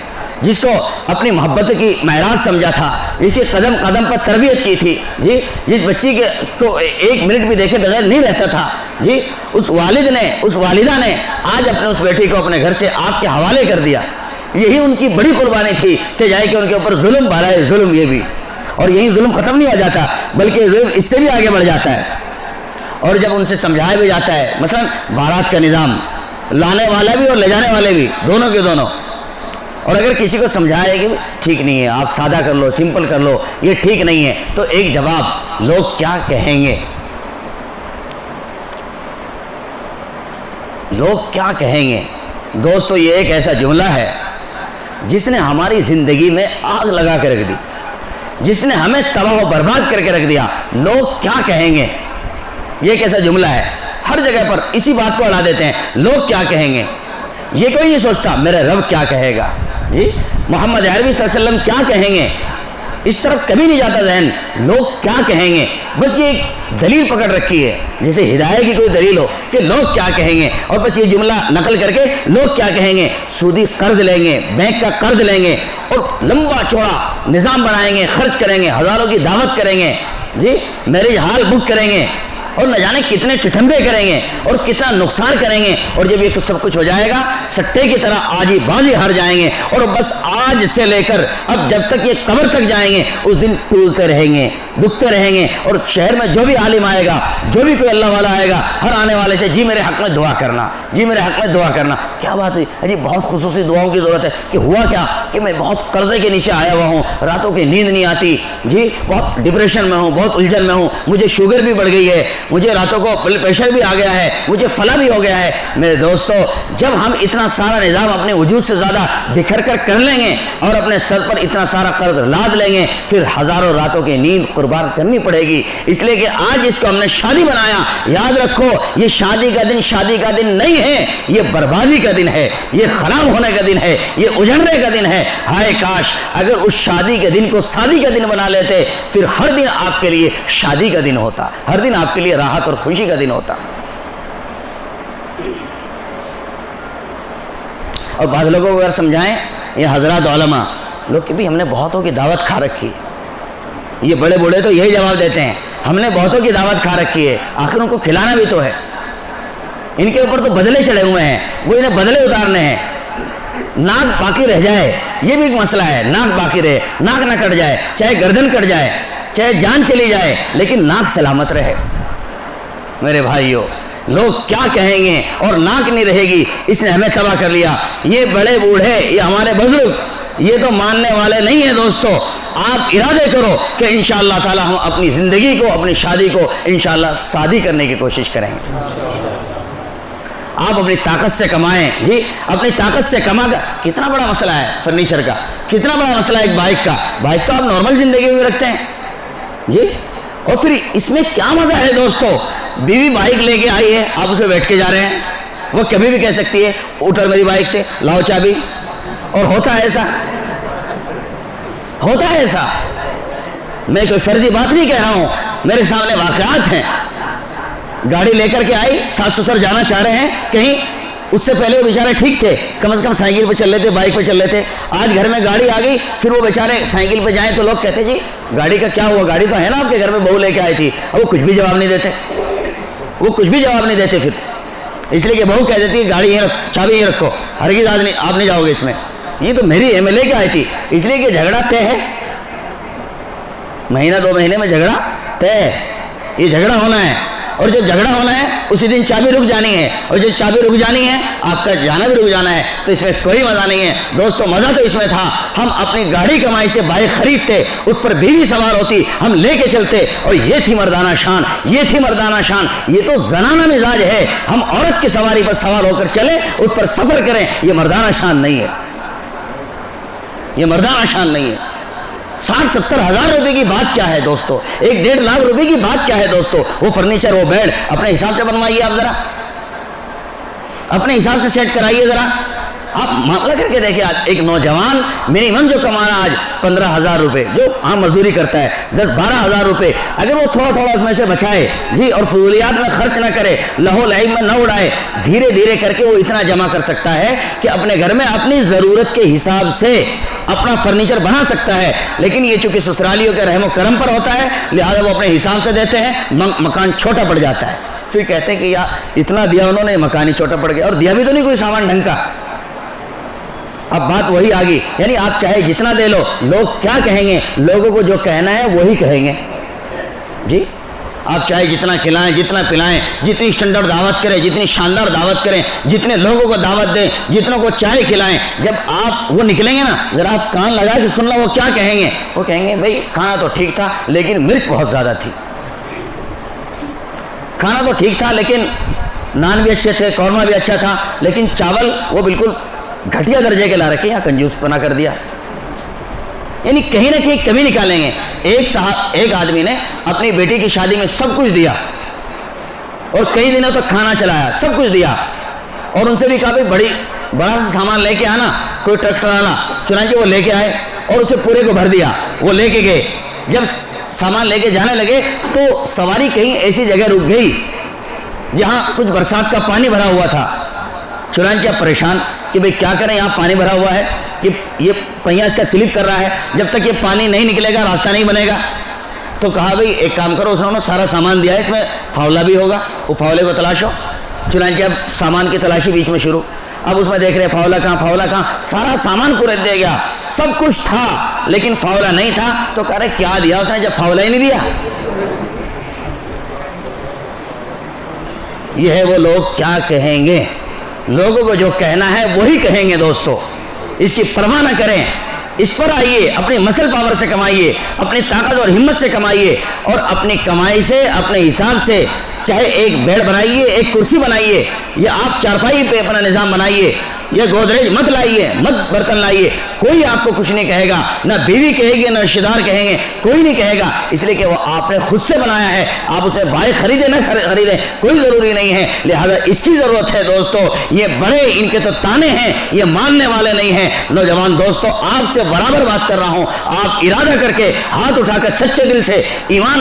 جس کو اپنی محبت کی معراج سمجھا تھا، جس کی قدم قدم پر تربیت کی تھی، جی جس بچی کے کو ایک منٹ بھی دیکھے بغیر نہیں رہتا تھا، جی اس والدہ نے آج اپنے اس بیٹی کو اپنے گھر سے آپ کے حوالے کر دیا. یہی ان کی بڑی قربانی تھی کہ جائے کہ ان کے اوپر ظلم بھرا ہے، ظلم یہ بھی. اور یہی ظلم ختم نہیں ہو جاتا بلکہ ظلم اس سے بھی آگے بڑھ جاتا ہے. اور جب ان سے سمجھایا بھی جاتا ہے، مثلا بارات کا نظام، لانے والا بھی اور لے جانے والے بھی، دونوں کے دونوں، اور اگر کسی کو سمجھائے کہ ٹھیک نہیں ہے، آپ سادہ کر لو، سمپل کر لو، یہ ٹھیک نہیں ہے، تو ایک جواب، لوگ کیا کہیں گے؟ لوگ کیا کہیں گے؟ دوستو یہ ایک ایسا جملہ ہے جس نے ہماری زندگی میں آگ لگا کے رکھ دی، جس نے ہمیں تباہ و برباد کر کے رکھ دیا. لوگ کیا کہیں گے، یہ ایک ایسا جملہ ہے. ہر جگہ پر اسی بات کو اڑا دیتے ہیں، لوگ کیا کہیں گے. یہ کوئی نہیں سوچتا میرے رب کیا کہے گا، جی محمد عربی صلی اللہ علیہ وسلم کیا کہیں گے، اس طرف کبھی نہیں جاتا ذہن. لوگ کیا کہیں گے، بس یہ ایک دلیل پکڑ رکھی ہے، جیسے ہدایت کی کوئی دلیل ہو کہ لوگ کیا کہیں گے، اور بس یہ جملہ نقل کر کے لوگ کیا کہیں گے. سودی قرض لیں گے، بینک کا قرض لیں گے، اور لمبا چوڑا نظام بنائیں گے، خرچ کریں گے، ہزاروں کی دعوت کریں گے، جی میرج ہال بک کریں گے، اور نہ جانے کتنے چٹھمبے کریں گے اور کتنا نقصان کریں گے. اور جب یہ سب کچھ ہو جائے گا، سٹے کی طرح آج ہی بازی ہار جائیں گے، اور بس آج سے لے کر اب جب تک یہ قبر تک جائیں گے اس دن ٹولتے رہیں گے، دکھتے رہیں گے. اور شہر میں جو بھی عالم آئے گا، جو بھی کوئی اللہ والا آئے گا، ہر آنے والے سے جی میرے حق میں دعا کرنا، جی میرے حق میں دعا کرنا. کیا بات ہے جی، بہت خصوصی دعاؤں کی ضرورت ہے. کہ ہوا کیا کہ میں بہت قرضے کے نیچے آیا ہوا ہوں، راتوں کی نیند نہیں آتی، جی بہت ڈپریشن میں ہوں، بہت الجھن میں ہوں، مجھے شوگر بھی بڑھ گئی ہے، مجھے راتوں کو بلڈ پریشر بھی آ گیا ہے، مجھے فلاں بھی ہو گیا ہے. میرے دوستو، جب ہم اتنا سارا نظام اپنے وجود سے زیادہ بکھر کر لیں گے اور اپنے سر پر اتنا سارا قرض لاد لیں گے، پھر ہزاروں راتوں کی نیند قربان کرنی پڑے گی. اس لیے کہ آج اس کو ہم نے شادی بنایا، یاد رکھو یہ شادی کا دن نہیں ہے، یہ بربادی کا دن ہے، یہ خراب ہونے کا دن ہے، یہ اجڑنے کا دن ہے. ہائے کاش اگر اس شادی کے دن کو شادی کا دن بنا لیتے، پھر ہر دن آپ کے لیے شادی کا دن ہوتا، ہر دن آپ کے لیے راحت اور خوشی کا دن ہوتا. اور بعض لوگوں کو اگر سمجھائیں، یہ حضرات علماء لوگ کہ بھی ہم نے بہتوں کی دعوت کھا رکھی ہے، یہ بڑے بوڑھے تو یہی جواب دیتے ہیں، ہم نے بہتوں کی دعوت کھا رکھی ہے، آخر ان کو کھلانا بھی تو ہے، ان کے اوپر تو بدلے چڑھے ہوئے ہیں، وہ انہیں بدلے اتارنے ہیں. ناک باقی رہ جائے یہ بھی ایک مسئلہ ہے، ناک باقی رہے، ناک نہ کٹ جائے، چاہے گردن کٹ جائے، چاہے جان چلی جائے، لیکن ناک سلامت رہے. میرے بھائیوں، لوگ کیا کہیں گے اور ناک نہیں رہے گی، اس نے ہمیں تباہ کر لیا. یہ بڑے بوڑھے، یہ ہمارے بزرگ، یہ تو ماننے والے نہیں ہیں. دوستو آپ ارادے کرو کہ انشاءاللہ تعالی ہم اپنی زندگی کو، اپنی شادی کو انشاءاللہ شادی کرنے کی کوشش کریں گے. آپ اپنی طاقت سے کمائیں، جی اپنی طاقت سے کما کر. کتنا بڑا مسئلہ ہے فرنیچر کا، کتنا بڑا مسئلہ ہے ایک بائک کا. بائک تو آپ نارمل زندگی میں رکھتے ہیں، جی اور پھر اس میں کیا مزہ ہے دوستو. بیوی بائک لے کے آئی ہے, آپ اس پہ بیٹھ کے جا رہے ہیں, وہ کبھی بھی کہہ سکتی ہے اتر میری بائک سے, لاؤ چابی. اور ہوتا ہے ایسا, ہوتا ہے ایسا. میں کوئی فرضی بات نہیں کہہ رہا ہوں, میرے سامنے واقعات ہیں. گاڑی لے کر کے آئی, ساس سسر جانا چاہ رہے ہیں کہیں, اس سے پہلے وہ بیچارے ٹھیک تھے, کم از کم سائیکل پہ چل لیتے, بائک پہ چل لیتے. آج گھر میں گاڑی آ گئی, پھر وہ بیچارے سائیکل پہ جائیں تو لوگ کہتے جی گاڑی کا کیا ہوا, گاڑی تو ہے نا آپ کے گھر میں, بہو لے کے آئی تھی. اب وہ کچھ بھی جواب نہیں دیتے, وہ کچھ بھی جواب نہیں دیتے. پھر اس لیے کہ بہو کہہ دیتی ہے گاڑی یہ چابی یہ رکھو, ہرگز آپ نہیں جاؤ گے اس میں, یہ تو میری ہے, میں لے کے آئی تھی. اس لیے کہ جھگڑا طے ہے, مہینہ 2 مہینے میں جھگڑا طے ہے, یہ جھگڑا ہونا ہے. اور جب جھگڑا ہونا ہے اسی دن چابی رک جانی ہے, اور جب چابی رک جانی ہے آپ کا جانا بھی رک جانا ہے. تو اس میں کوئی مزہ نہیں ہے دوستو. مزہ تو اس میں تھا, ہم اپنی گاڑی کمائی سے بائک خریدتے, اس پر بیوی سوار ہوتی, ہم لے کے چلتے, اور یہ تھی مردانہ شان, یہ تھی مردانہ شان. یہ تو زنانہ مزاج ہے, ہم عورت کی سواری پر سوار ہو کر چلیں, اس پر سفر کریں. یہ مردانہ شان نہیں ہے, یہ مردانہ شان نہیں ہے. 60-70 ہزار روپے کی بات کیا ہے دوستو, 1-1.5 لاکھ روپے کی بات کیا ہے دوستو. وہ فرنیچر, وہ بیڈ اپنے حساب سے بنوائیے, آپ ذرا اپنے حساب سے سیٹ کرائیے. ذرا آپ معاملہ کر کے دیکھیں. آج ایک نوجوان منیمم جو کما رہا آج 15,000 روپے, جو عام مزدوری کرتا ہے 10-12 ہزار روپے, اگر وہ تھوڑا تھوڑا اس میں سے بچائے جی, اور فضولیات میں خرچ نہ کرے, لہو لعب میں نہ اڑائے, دھیرے دھیرے کر کے وہ اتنا جمع کر سکتا ہے کہ اپنے گھر میں اپنی ضرورت کے حساب سے اپنا فرنیچر بنا سکتا ہے. لیکن یہ چونکہ سسرالیوں کے رحم و کرم پر ہوتا ہے, لہذا وہ اپنے حساب سے دیتے ہیں, مکان چھوٹا پڑ جاتا ہے. پھر کہتے ہیں کہ یار اتنا دیا انہوں نے, مکان ہی چھوٹا پڑ گیا, اور دیا بھی تو نہیں کوئی سامان ڈھنگ کا. اب بات وہی آ گئی, یعنی آپ چاہے جتنا دے لو, لوگ کیا کہیں گے, لوگوں کو جو کہنا ہے وہی کہیں گے جی. آپ چاہے جتنا کھلائیں, جتنا پلائیں, جتنی اسٹینڈرڈ دعوت کریں, جتنی شاندار دعوت کریں, جتنے لوگوں کو دعوت دیں, جتنوں کو چائے کھلائیں, جب آپ وہ نکلیں گے نا, ذرا آپ کان لگا کے سن لو وہ کیا کہیں گے. وہ کہیں گے بھائی کھانا تو ٹھیک تھا لیکن مرچ بہت زیادہ تھی. کھانا تو ٹھیک تھا لیکن نان بھی اچھے تھے, قورمہ بھی اچھا تھا, لیکن چاول وہ بالکل گھٹیا درجے کے لا رکھے, یا کنجوس پنا کر دیا. یعنی کہیں نہ کہیں کمی نکالیں گے. ایک آدمی نے اپنی بیٹی کی شادی میں سب کچھ دیا, اور کئی دنوں تک کھانا چلایا, سب کچھ دیا, اور ان سے بھی کہا بڑا سا سامان لے کے آنا, کوئی ٹریکٹر آنا. چنانچہ وہ لے کے آئے اور اسے پورے کو بھر دیا, وہ لے کے گئے. جب سامان لے کے جانے لگے تو سواری کہیں ایسی جگہ رک گئی جہاں کچھ برسات کا پانی بھرا ہوا تھا. چنانچہ پریشان کہ بھئی کیا کریں, یہاں پانی بھرا ہوا ہے, کہ یہ پہیا اس کا سلپ کر رہا ہے, جب تک یہ پانی نہیں نکلے گا راستہ نہیں بنے گا. تو کہا بھئی ایک کام کرو, انہوں نے سارا سامان دیا ہے, اس میں پھاولا بھی ہوگا, وہ پھاولے کو تلاشو. چنانچہ اب سامان کی تلاشی بیچ میں شروع. اب اس میں دیکھ رہے پھاولا کہاں, پھاولا کہاں, سارا سامان خرید دے گیا, سب کچھ تھا لیکن پھاولا نہیں تھا. تو کہہ رہے کیا دیا اس نے جب پھاولا ہی نہیں دیا. یہ ہے وہ لوگ کیا کہیں گے, لوگوں کو جو کہنا ہے وہی کہیں گے. دوستو اس کی پرواہ نہ کریں, اس پر آئیے, اپنی مسل پاور سے کمائیے, اپنی طاقت اور ہمت سے کمائیے, اور اپنی کمائی سے اپنے حساب سے چاہے ایک بیڈ بنائیے, ایک کرسی بنائیے, یا آپ چارپائی پہ اپنا نظام بنائیے, یہ گودریج مت لائیے, مت برتن لائیے. کوئی آپ کو کچھ نہیں کہے گا, نہ بیوی کہے گی, نہ رشتہ دار کہیں گے, کوئی نہیں کہے گا. اس لیے کہ وہ آپ نے خود سے بنایا ہے. آپ اسے بائک خریدیں نہ خریدیں کوئی ضروری نہیں ہے, لہذا اس کی ضرورت ہے. دوستو یہ بڑے, ان کے تو تانے ہیں, یہ ماننے والے نہیں ہیں. نوجوان دوستو آپ سے برابر بات کر رہا ہوں, آپ ارادہ کر کے ہاتھ اٹھا کر سچے دل سے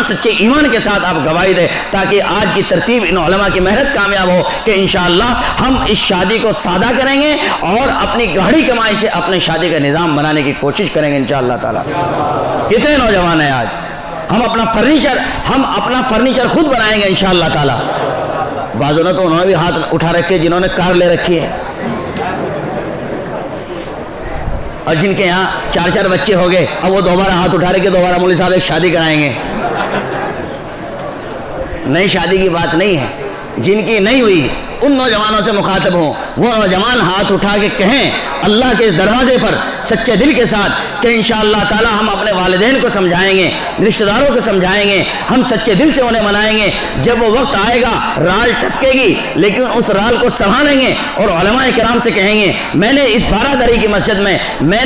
سچے ایمان کے ساتھ آپ گواہی دیں, تاکہ آج کی ترتیب ان علماء کی محنت کامیاب ہو کہ انشاءاللہ ہم اس شادی کو سادہ کریں گے اور اپنی گاڑی کمائی سے اپنے شادی کا نظام بنانے کی کوشش کریں گے انشاءاللہ تعالی. کتنے نوجوان ہیں آج, ہم اپنا فرنیچر خود بنائیں گے انشاءاللہ تعالی. بعضوں نے تو انہوں نے بھی ہاتھ اٹھا رکھے جنہوں نے کار لے رکھی ہے, اور جن کے یہاں 4 بچے ہو گئے, اب وہ دوبارہ ہاتھ اٹھا رہے کہ دوبارہ مولوی صاحب ایک شادی کرائیں گے. نئی شادی کی بات نہیں ہے, جن کی نہیں ہوئی ان نوجوانوں سے مخاطب ہوں. وہ نوجوان ہاتھ اٹھا کے کہیں اللہ کے اس دروازے پر سچے دل کے ساتھ کہ انشاءاللہ تعالی ہم اپنے والدین کو سمجھائیں گے, رشتہ داروں کو سمجھائیں گے, ہم سچے دل سے انہیں منائیں گے. جب وہ وقت آئے گا رال ٹپکے گی, لیکن اس رال کو سنبھالیں گے اور علماء کرام سے کہیں گے میں نے اس 12 دری کی مسجد میں میں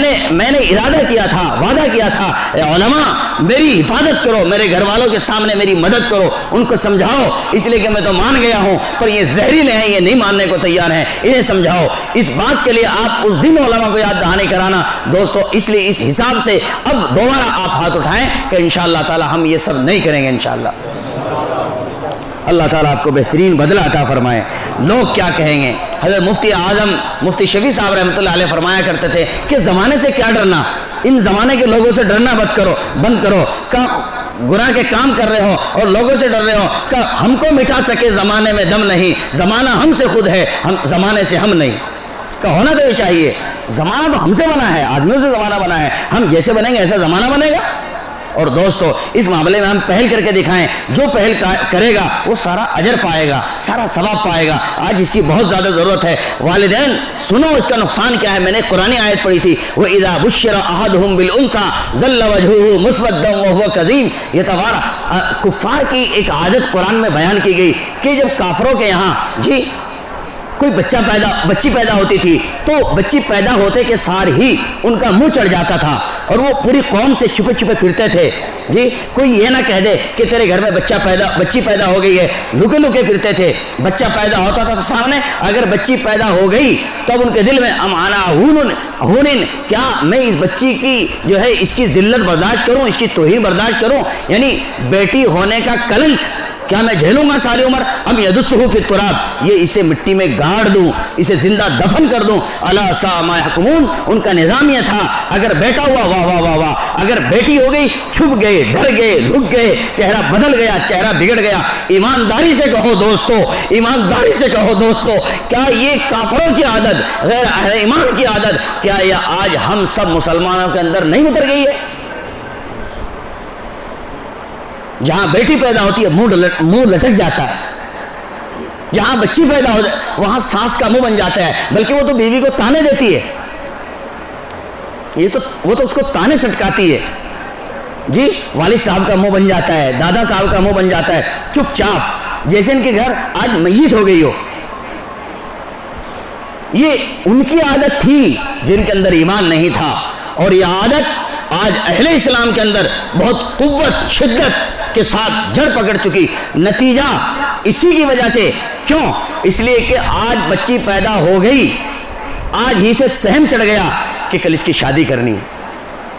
نے ارادہ کیا تھا, وعدہ کیا تھا, اے علماء میری حفاظت کرو, میرے گھر والوں کے سامنے میری مدد کرو, ان کو سمجھاؤ, اس لیے کہ میں تو مان گیا ہوں پر یہ زہریلے ہیں, یہ نہیں ماننے کو تیار ہیں, انہیں سمجھاؤ. اس بات کے لیے آپ اس دن علماء کو یاد دہانی کرانا دوستو. اس لیے اس حساب سے اب دوبارہ آپ ہاتھ اٹھائیں کہ انشاءاللہ تعالی ہم یہ سب نہیں کریں گے انشاءاللہ. اللہ تعالیٰ آپ کو بہترین بدلہ عطا فرمائے. لوگ کیا کہیں گے؟ حضرت مفتی اعظم مفتی شفیع صاحب رحمۃ اللہ علیہ فرمایا کرتے تھے کہ زمانے سے کیا ڈرنا, ان زمانے کے لوگوں سے ڈرنا بند کرو. کہ گناہ کے کام کر رہے ہو اور لوگوں سے ڈر رہے ہو کہ ہم کو مٹا سکے زمانے میں دم نہیں, زمانہ ہم سے خود ہے, ہم زمانے سے ہم نہیں. کہ ہونا تو یہ چاہیے, زمانہ تو ہم سے بنا ہے, آدمیوں سے زمانہ بنا ہے, ہم جیسے بنیں گے ایسا زمانہ بنے گا. اور دوستو اس معاملے میں ہم پہل کر کے دکھائیں, جو پہل کرے گا وہ سارا اجر پائے گا, سارا ثواب پائے گا. آج اس کی بہت زیادہ ضرورت ہے. والدین سنو اس کا نقصان کیا ہے. میں نے قرآن آیت پڑھی تھی, وَإِذَا بُشِّرَ أَحَدُهُمْ بِالْأُنثَىٰ ظَلَّ وَجْهُهُ مُسْوَدًّا وَهُوَ كَظِيمٌ يَتَوَارَىٰ. کفار کی ایک عادت قرآن میں بیان کی گئی کہ جب کافروں کے یہاں کوئی بچی پیدا ہوتی تھی تو بچی پیدا ہوتے کے سار ہی ان کا منہ چڑھ جاتا تھا اور وہ پوری قوم سے چھپے چھپے پھرتے تھے. کوئی یہ نہ کہہ دے کہ تیرے گھر میں بچی پیدا ہو گئی ہے, لکے لکے پھرتے تھے. بچہ پیدا ہوتا تھا تو سامنے, اگر بچی پیدا ہو گئی تب ان کے دل میں امانا ہونن, کیا میں اس بچی کی اس کی ذلت برداشت کروں, اس کی توہین برداشت کروں, یعنی بیٹی ہونے کا کلنک کیا میں جھیلوں گا ساری عمر؟ ام یدسہ فی التراب, یہ اسے مٹی میں گاڑ دوں, اسے زندہ دفن کر دوں. الا ساء ما یحکمون. ان کا نظام یہ تھا اگر بیٹا ہوا واہ واہ واہ واہ, اگر بیٹی ہو گئی چھپ گئے, ڈر گئے, رک گئے, چہرہ بدل گیا, چہرہ بگڑ گیا. ایمانداری سے کہو دوستو, ایمانداری سے کہو دوستو, کیا یہ کافروں کی عادت, غیر اہل ایمان کی عادت, کیا یہ آج ہم سب مسلمانوں کے اندر نہیں اتر گئی ہے؟ جہاں بیٹی پیدا ہوتی ہے منہ لٹک جاتا ہے, جہاں بچی پیدا ہو جائے وہاں سانس کا منہ بن جاتا ہے, بلکہ وہ تو بیوی کو تانے دیتی ہے, وہ تو اس کو تانے سٹکاتی ہے. والد صاحب کا منہ بن جاتا ہے, دادا صاحب کا منہ بن جاتا ہے, چپ چاپ جیسے ان کے گھر آج میت ہو گئی ہو. یہ ان کی عادت تھی جن کے اندر ایمان نہیں تھا, اور یہ عادت آج اہل اسلام کے اندر بہت قوت شدت کے ساتھ جڑ پکڑ چکی. نتیجہ اسی کی وجہ سے, کیوں؟ اس لیے کہ آج بچی پیدا ہو گئی, آج ہی سے سہم چڑھ گیا کہ کل اس کی شادی کرنی ہے,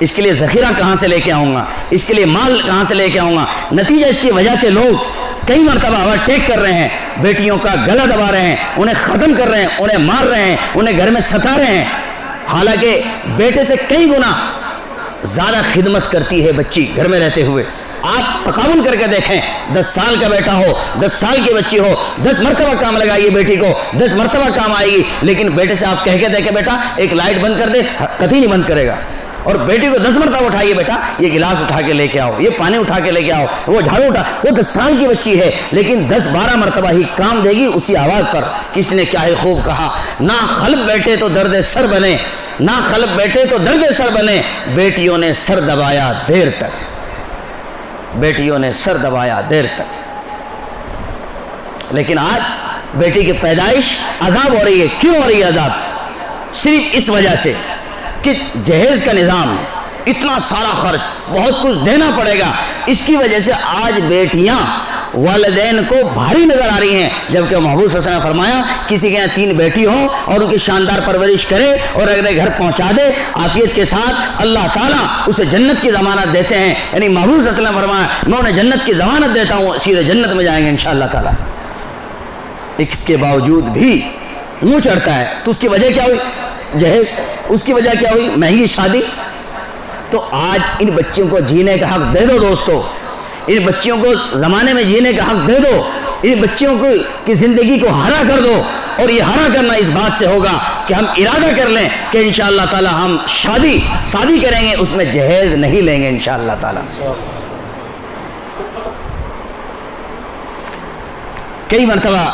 اس کے لیے ذخیرہ کہاں سے لے کے آؤں گا, اس کے لیے مال کہاں سے لے کے آؤں گا. نتیجہ اس کی وجہ سے لوگ کئی مرتبہ اوورٹیک کر رہے ہیں, بیٹیوں کا گلا دبا رہے ہیں, انہیں ختم کر رہے ہیں, انہیں مار رہے ہیں, انہیں گھر میں ستا رہے ہیں. حالانکہ بیٹے سے کئی گنا زیادہ خدمت کرتی ہے بچی گھر میں رہتے ہوئے. آپ تقابل کر کے دیکھیں, 10 سال کا بیٹا ہو, 10 سال کی بچی ہو, 10 مرتبہ کام لگائیے بیٹی کو, 10 مرتبہ کام آئے گی, لیکن بیٹے سے آپ کہہ کے دیکھیں بیٹا ایک لائٹ بند کر دے, کبھی نہیں بند کرے گا. اور بیٹی کو 10 مرتبہ اٹھائیے, بیٹا یہ گلاس اٹھا کے لے کے آؤ, یہ پانی اٹھا کے لے کے آؤ, وہ جھاڑو اٹھا, وہ 10 سال کی بچی ہے لیکن 10-12 مرتبہ ہی کام دے گی اسی آواز پر. کس نے کیا ہی خوب کہا, نہ خلب بیٹے تو درد سر بنے, نہ خلب بیٹے تو درد سر بنے, بیٹیوں نے سر دبایا دیر تک, بیٹیوں نے سر دبایا دیر تک. لیکن آج بیٹی کی پیدائش عذاب ہو رہی ہے. کیوں ہو رہی ہے عذاب؟ صرف اس وجہ سے کہ جہیز کا نظام, اتنا سارا خرچ, بہت کچھ دینا پڑے گا. اس کی وجہ سے آج بیٹیاں والدین کو بھاری نظر آ رہی ہیں, جبکہ محبوب صلی اللہ علیہ وسلم نے فرمایا کسی کے یہاں 3 بیٹی ہوں اور ان کی شاندار پرورش کرے اور اگلے گھر پہنچا دے عافیت کے ساتھ, اللہ تعالیٰ اسے جنت کی ضمانت دیتے ہیں. یعنی محبوب صلی اللہ علیہ وسلم نے فرمایا میں انہیں جنت کی ضمانت دیتا ہوں, سیدھے جنت میں جائیں گے انشاءاللہ تعالیٰ. اس کے باوجود بھی منہ چڑھتا ہے. تو اس کی وجہ کیا ہوئی؟ جہیز. اس کی وجہ کیا ہوئی؟ مہنگی شادی. تو آج ان بچیوں کو جینے کا حق دے دو دوستو, ان بچیوں کو زمانے میں جینے کا حق دے دو, ان بچیوں کی زندگی کو ہرا کر دو. اور یہ ہرا کرنا اس بات سے ہوگا کہ ہم ارادہ کر لیں کہ انشاءاللہ تعالی ہم شادی کریں گے, اس میں جہیز نہیں لیں گے انشاءاللہ تعالی. کئی مرتبہ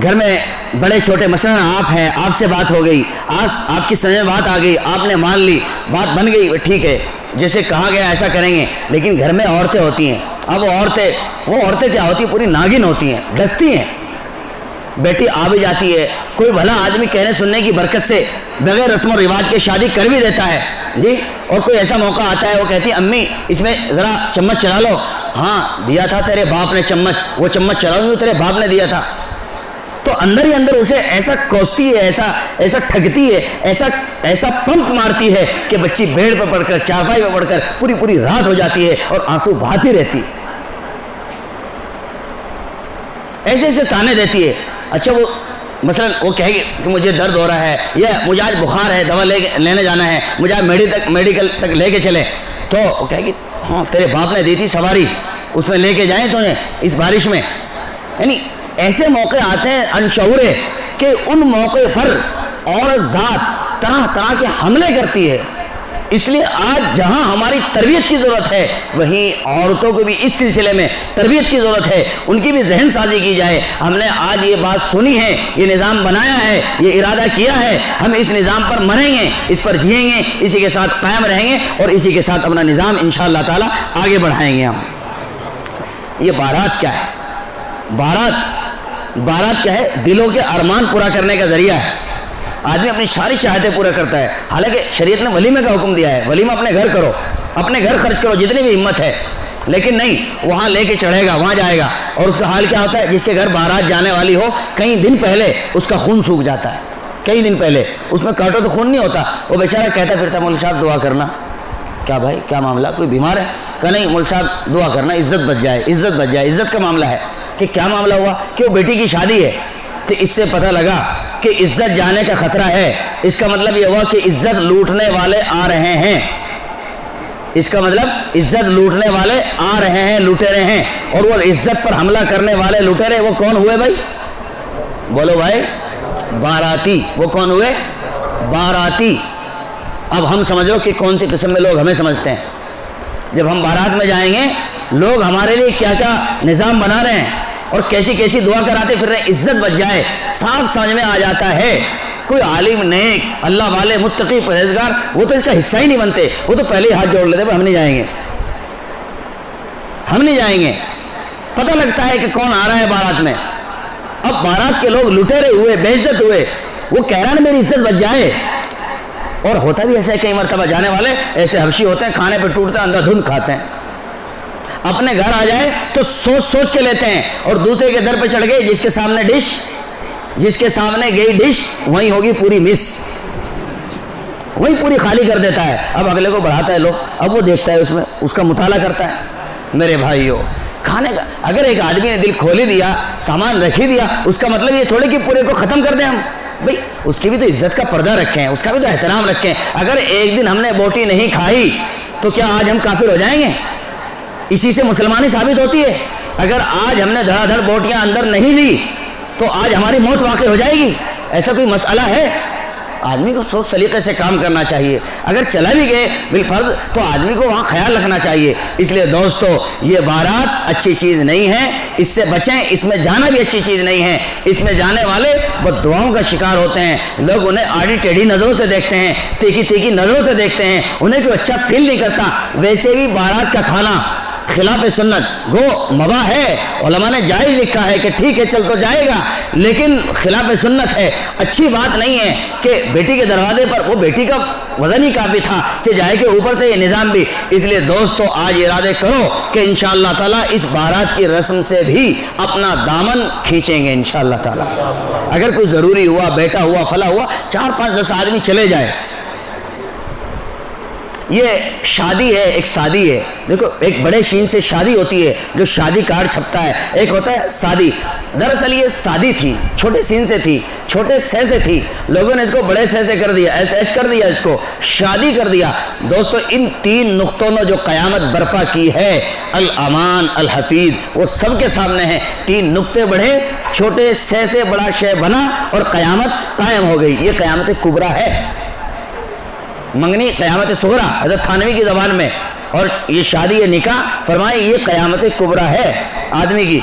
گھر میں بڑے چھوٹے، مثلا آپ ہیں، آپ سے بات ہو گئی، آپ کی سمجھ میں بات آ گئی، آپ نے مان لی، بات بن گئی، ٹھیک ہے جیسے کہا گیا ایسا کریں گے. لیکن گھر میں عورتیں ہوتی ہیں. اب وہ عورتیں کیا ہوتی ہیں؟ پوری ناگن ہوتی ہیں، ڈستی ہیں. بیٹی آ بھی جاتی ہے، کوئی بھلا آدمی کہنے سننے کی برکت سے بغیر رسم و رواج کے شادی کر بھی دیتا ہے جی. اور کوئی ایسا موقع آتا ہے، وہ کہتی ہے امی اس میں ذرا چمچ چلا لو. ہاں دیا تھا تیرے باپ نے چمچ، وہ چمچ چلا لو تیرے باپ نے دیا تھا. تو اندر ہی اندر اسے ایسا کوستی ہے، ایسا ٹھگتی ہے، ایسا پمپ مارتی ہے کہ بچی بیڑ پہ پڑھ کر، چارپائی پہ پڑھ کر پوری رات ہو جاتی ہے اور آنسو بہاتی رہتی ہے. ایسے تانے دیتی ہے. اچھا وہ مثلا وہ کہے گی کہ مجھے درد ہو رہا ہے، یا مجھے آج بخار ہے، دوا لینے جانا ہے، مجھے آج میڈیکل تک لے کے چلے. تو وہ کہے گی ہاں تیرے باپ نے دی تھی سواری، اس میں لے کے جائیں تمہیں اس بارش میں. یعنی ایسے موقع آتے ہیں انشعورے کہ ان موقع پر عورت ذات طرح کے حملے کرتی ہے. اس لیے آج جہاں ہماری تربیت کی ضرورت ہے، وہیں عورتوں کو بھی اس سلسلے میں تربیت کی ضرورت ہے، ان کی بھی ذہن سازی کی جائے. ہم نے آج یہ بات سنی ہے، یہ نظام بنایا ہے، یہ ارادہ کیا ہے، ہم اس نظام پر مریں گے، اس پر جئیں گے، اسی کے ساتھ قائم رہیں گے اور اسی کے ساتھ اپنا نظام انشاءاللہ تعالی آگے بڑھائیں گے. ہم یہ بارات کیا ہے؟ بارات کیا ہے؟ دلوں کے ارمان پورا کرنے کا ذریعہ ہے. آدمی اپنی ساری چاہتیں پورا کرتا ہے. حالانکہ شریعت نے ولیمے کا حکم دیا ہے، ولیمہ اپنے گھر کرو، اپنے گھر خرچ کرو جتنی بھی ہمت ہے. لیکن نہیں، وہاں لے کے چڑھے گا، وہاں جائے گا، اور اس کا حال کیا ہوتا ہے؟ جس کے گھر بارات جانے والی ہو، کئی دن پہلے اس کا خون سوکھ جاتا ہے. کئی دن پہلے اس میں کاٹو تو خون نہیں ہوتا. وہ بیچارہ کہتا پھرتا مول صاحب دعا کرنا. کیا بھائی کیا معاملہ؟ کوئی بیمار ہے؟ کہ نہیں مول صاحب دعا کرنا، عزت بچ جائے. عزت کا معاملہ ہے. کہ کیا معاملہ ہوا کہ وہ بیٹی کی شادی ہے، تو اس سے پتہ لگا کہ عزت جانے کا خطرہ ہے. اس کا مطلب یہ ہوا کہ عزت لوٹنے والے آ رہے ہیں. اس کا مطلب عزت لوٹنے والے آ رہے ہیں، لٹیرے ہیں. اور وہ عزت پر حملہ کرنے والے لٹیرے وہ کون ہوئے بھائی؟ بولو بھائی، باراتی. وہ کون ہوئے؟ باراتی. اب ہم سمجھو کہ کون سی قسم میں لوگ ہمیں سمجھتے ہیں. جب ہم بارات میں جائیں گے، لوگ ہمارے لیے کیا کیا نظام بنا رہے ہیں اور کیسی دعا کراتے پھر رہے. عزت بچ جائے، صاف سمجھ میں آ جاتا ہے. کوئی عالم نیک اللہ والے متقی پرہیزگار وہ تو اس کا حصہ ہی نہیں بنتے. وہ تو پہلے ہی ہاتھ جوڑ لیتے، ہم نہیں جائیں گے. پتہ لگتا ہے کہ کون آ رہا ہے بارات میں. اب بارات کے لوگ لٹیرے ہوئے، بے عزت ہوئے. وہ کہہ رہا ہے نا میری عزت بچ جائے. اور ہوتا بھی ایسا ہے، کئی مرتبہ جانے والے ایسے حبشی ہوتے ہیں، کھانے پہ ٹوٹتے ہیں، اندھا دھند کھاتے ہیں. اپنے گھر آ جائے تو سوچ کے لیتے ہیں، اور دوسرے کے در پہ چڑھ گئے، جس کے سامنے گئی ڈش وہیں ہوگی پوری مس، وہیں پوری خالی کر دیتا ہے. اب اگلے کو بڑھاتا ہے لوگ، اب وہ دیکھتا ہے اس میں، اس کا مطالعہ کرتا ہے. میرے بھائیو، کھانے کا اگر ایک آدمی نے دل کھول ہی دیا، سامان رکھ ہی دیا، اس کا مطلب یہ تھوڑے کہ پورے کو ختم کر دیں ہم. بھئی اس کی بھی تو عزت کا پردہ رکھیں، اس کا بھی تو احترام رکھیں. اگر ایک دن ہم نے بوٹی نہیں کھائی تو کیا آج ہم کافر ہو جائیں گے؟ اسی سے مسلمانی ثابت ہوتی ہے. اگر آج ہم نے دھڑا دھڑ بوٹیاں اندر نہیں لی تو آج ہماری موت واقع ہو جائے گی. ایسا کوئی مسئلہ ہے؟ آدمی کو سوچ سلیقے سے کام کرنا چاہیے. اگر چلا بھی گئے بالفرض تو آدمی کو وہاں خیال رکھنا چاہیے. اس لیے دوستو، یہ بارات اچھی چیز نہیں ہے، اس سے بچیں. اس میں جانا بھی اچھی چیز نہیں ہے. اس میں جانے والے بد دعاؤں کا شکار ہوتے ہیں. لوگ انہیں آڑی ٹیڑھی نظروں سے دیکھتے ہیں، تیکھی نظروں سے دیکھتے ہیں، انہیں کوئی اچھا فیل نہیں کرتا. ویسے بھی بارات کا کھانا خلاف سنت گو مباح ہے. علماء نے جائز لکھا ہے کہ ٹھیک ہے چل تو جائے گا، لیکن خلاف سنت ہے. اچھی بات نہیں ہے کہ بیٹی کے دروازے پر، وہ بیٹی کا وزن ہی کافی تھا کہ جائے کہ اوپر سے یہ نظام بھی. اس لیے دوستو آج ارادے کرو کہ انشاءاللہ تعالیٰ اس بارات کی رسم سے بھی اپنا دامن کھینچیں گے انشاءاللہ تعالیٰ. اگر کوئی ضروری ہوا، بیٹا ہوا، فلاں ہوا، 4 5 10 آدمی چلے جائے. یہ شادی ہے، ایک شادی ہے. دیکھو ایک بڑے شین سے شادی ہوتی ہے جو شادی کارڈ چھپتا ہے، ایک ہوتا ہے شادی. دراصل یہ شادی تھی، چھوٹے سین سے تھی، چھوٹے سہ سے تھی. لوگوں نے اس کو بڑے سہ سے کر دیا، ایس ایچ کر دیا، اس کو شادی کر دیا. دوستو ان 3 نقطوں نے جو قیامت برپا کی ہے، الامان الحفیظ، وہ سب کے سامنے ہیں. 3 نقطے بڑھے، چھوٹے سہ سے بڑا شے بنا اور قیامت قائم ہو گئی. یہ قیامت کبریٰ ہے. منگنی قیامت صغریٰ حضرت تھانوی کی زبان میں، اور یہ شادی، یہ نکاح فرمائے یہ قیامت کبریٰ ہے آدمی کی.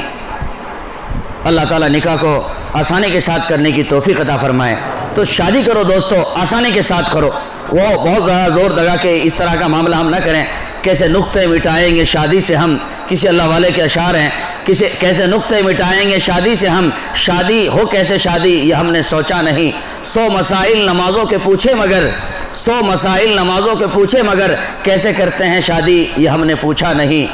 اللہ تعالیٰ نکاح کو آسانی کے ساتھ کرنے کی توفیق عطا فرمائے۔ تو شادی کرو دوستو، آسانی کے ساتھ کرو، وہ بہت زیادہ زور دگا کے اس طرح کا معاملہ ہم نہ کریں، کیسے نقطے مٹائیں گے شادی سے ہم، کسی اللہ والے کے اشعار ہیں، کیسے نقطے مٹائیں گے شادی سے ہم، شادی ہو کیسے شادی یہ ہم نے سوچا نہیں، 100 مسائل نمازوں کے پوچھے مگر 100 مسائل نمازوں کے پوچھے مگر کیسے کرتے ہیں شادی یہ ہم نے پوچھا نہیں۔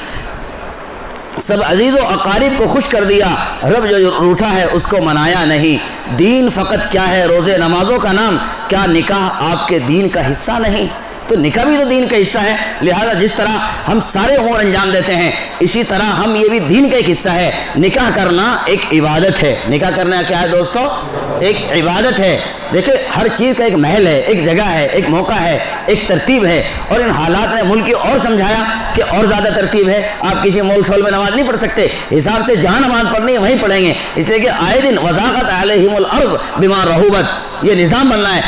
سب عزیز و اقارب کو خوش کر دیا، رب جو روٹھا ہے اس کو منایا نہیں۔ دین فقط کیا ہے روزے نمازوں کا نام، کیا نکاح آپ کے دین کا حصہ نہیں؟ تو نکاح بھی تو دین کا حصہ ہے، لہذا جس طرح ہم سارے امور انجام دیتے ہیں اسی طرح ہم یہ بھی دین کا ایک حصہ ہے۔ نکاح کرنا ایک عبادت ہے، نکاح کرنا کیا ہے دوستو؟ ایک عبادت ہے۔ دیکھیں ہر چیز کا ایک محل ہے، ایک جگہ ہے، ایک موقع ہے، ایک ترتیب ہے، اور ان حالات نے ملک کی اور سمجھایا کہ اور زیادہ ترتیب ہے۔ آپ کسی مول سول میں نماز نہیں پڑھ سکتے، حساب سے جہاں نماز پڑھنی ہے وہیں پڑھیں گے، اس لیے کہ آئے دن وضاقت علیہم الارض بما رحبت، یہ نظام بننا ہے۔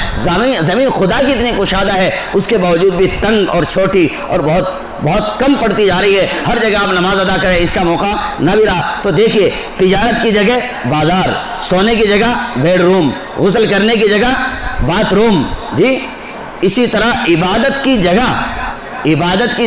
زمین خدا کی اتنی کشادہ ہے، اس کے باوجود بھی تنگ اور چھوٹی اور بہت کم پڑتی جا رہی ہے۔ ہر جگہ آپ نماز ادا کریں اس کا موقع نہ بھی رہا۔ تو دیکھیے تجارت کی جگہ بازار، سونے کی جگہ بیڈ روم، غسل کرنے کی جگہ باتھ روم، جی اسی طرح عبادت کی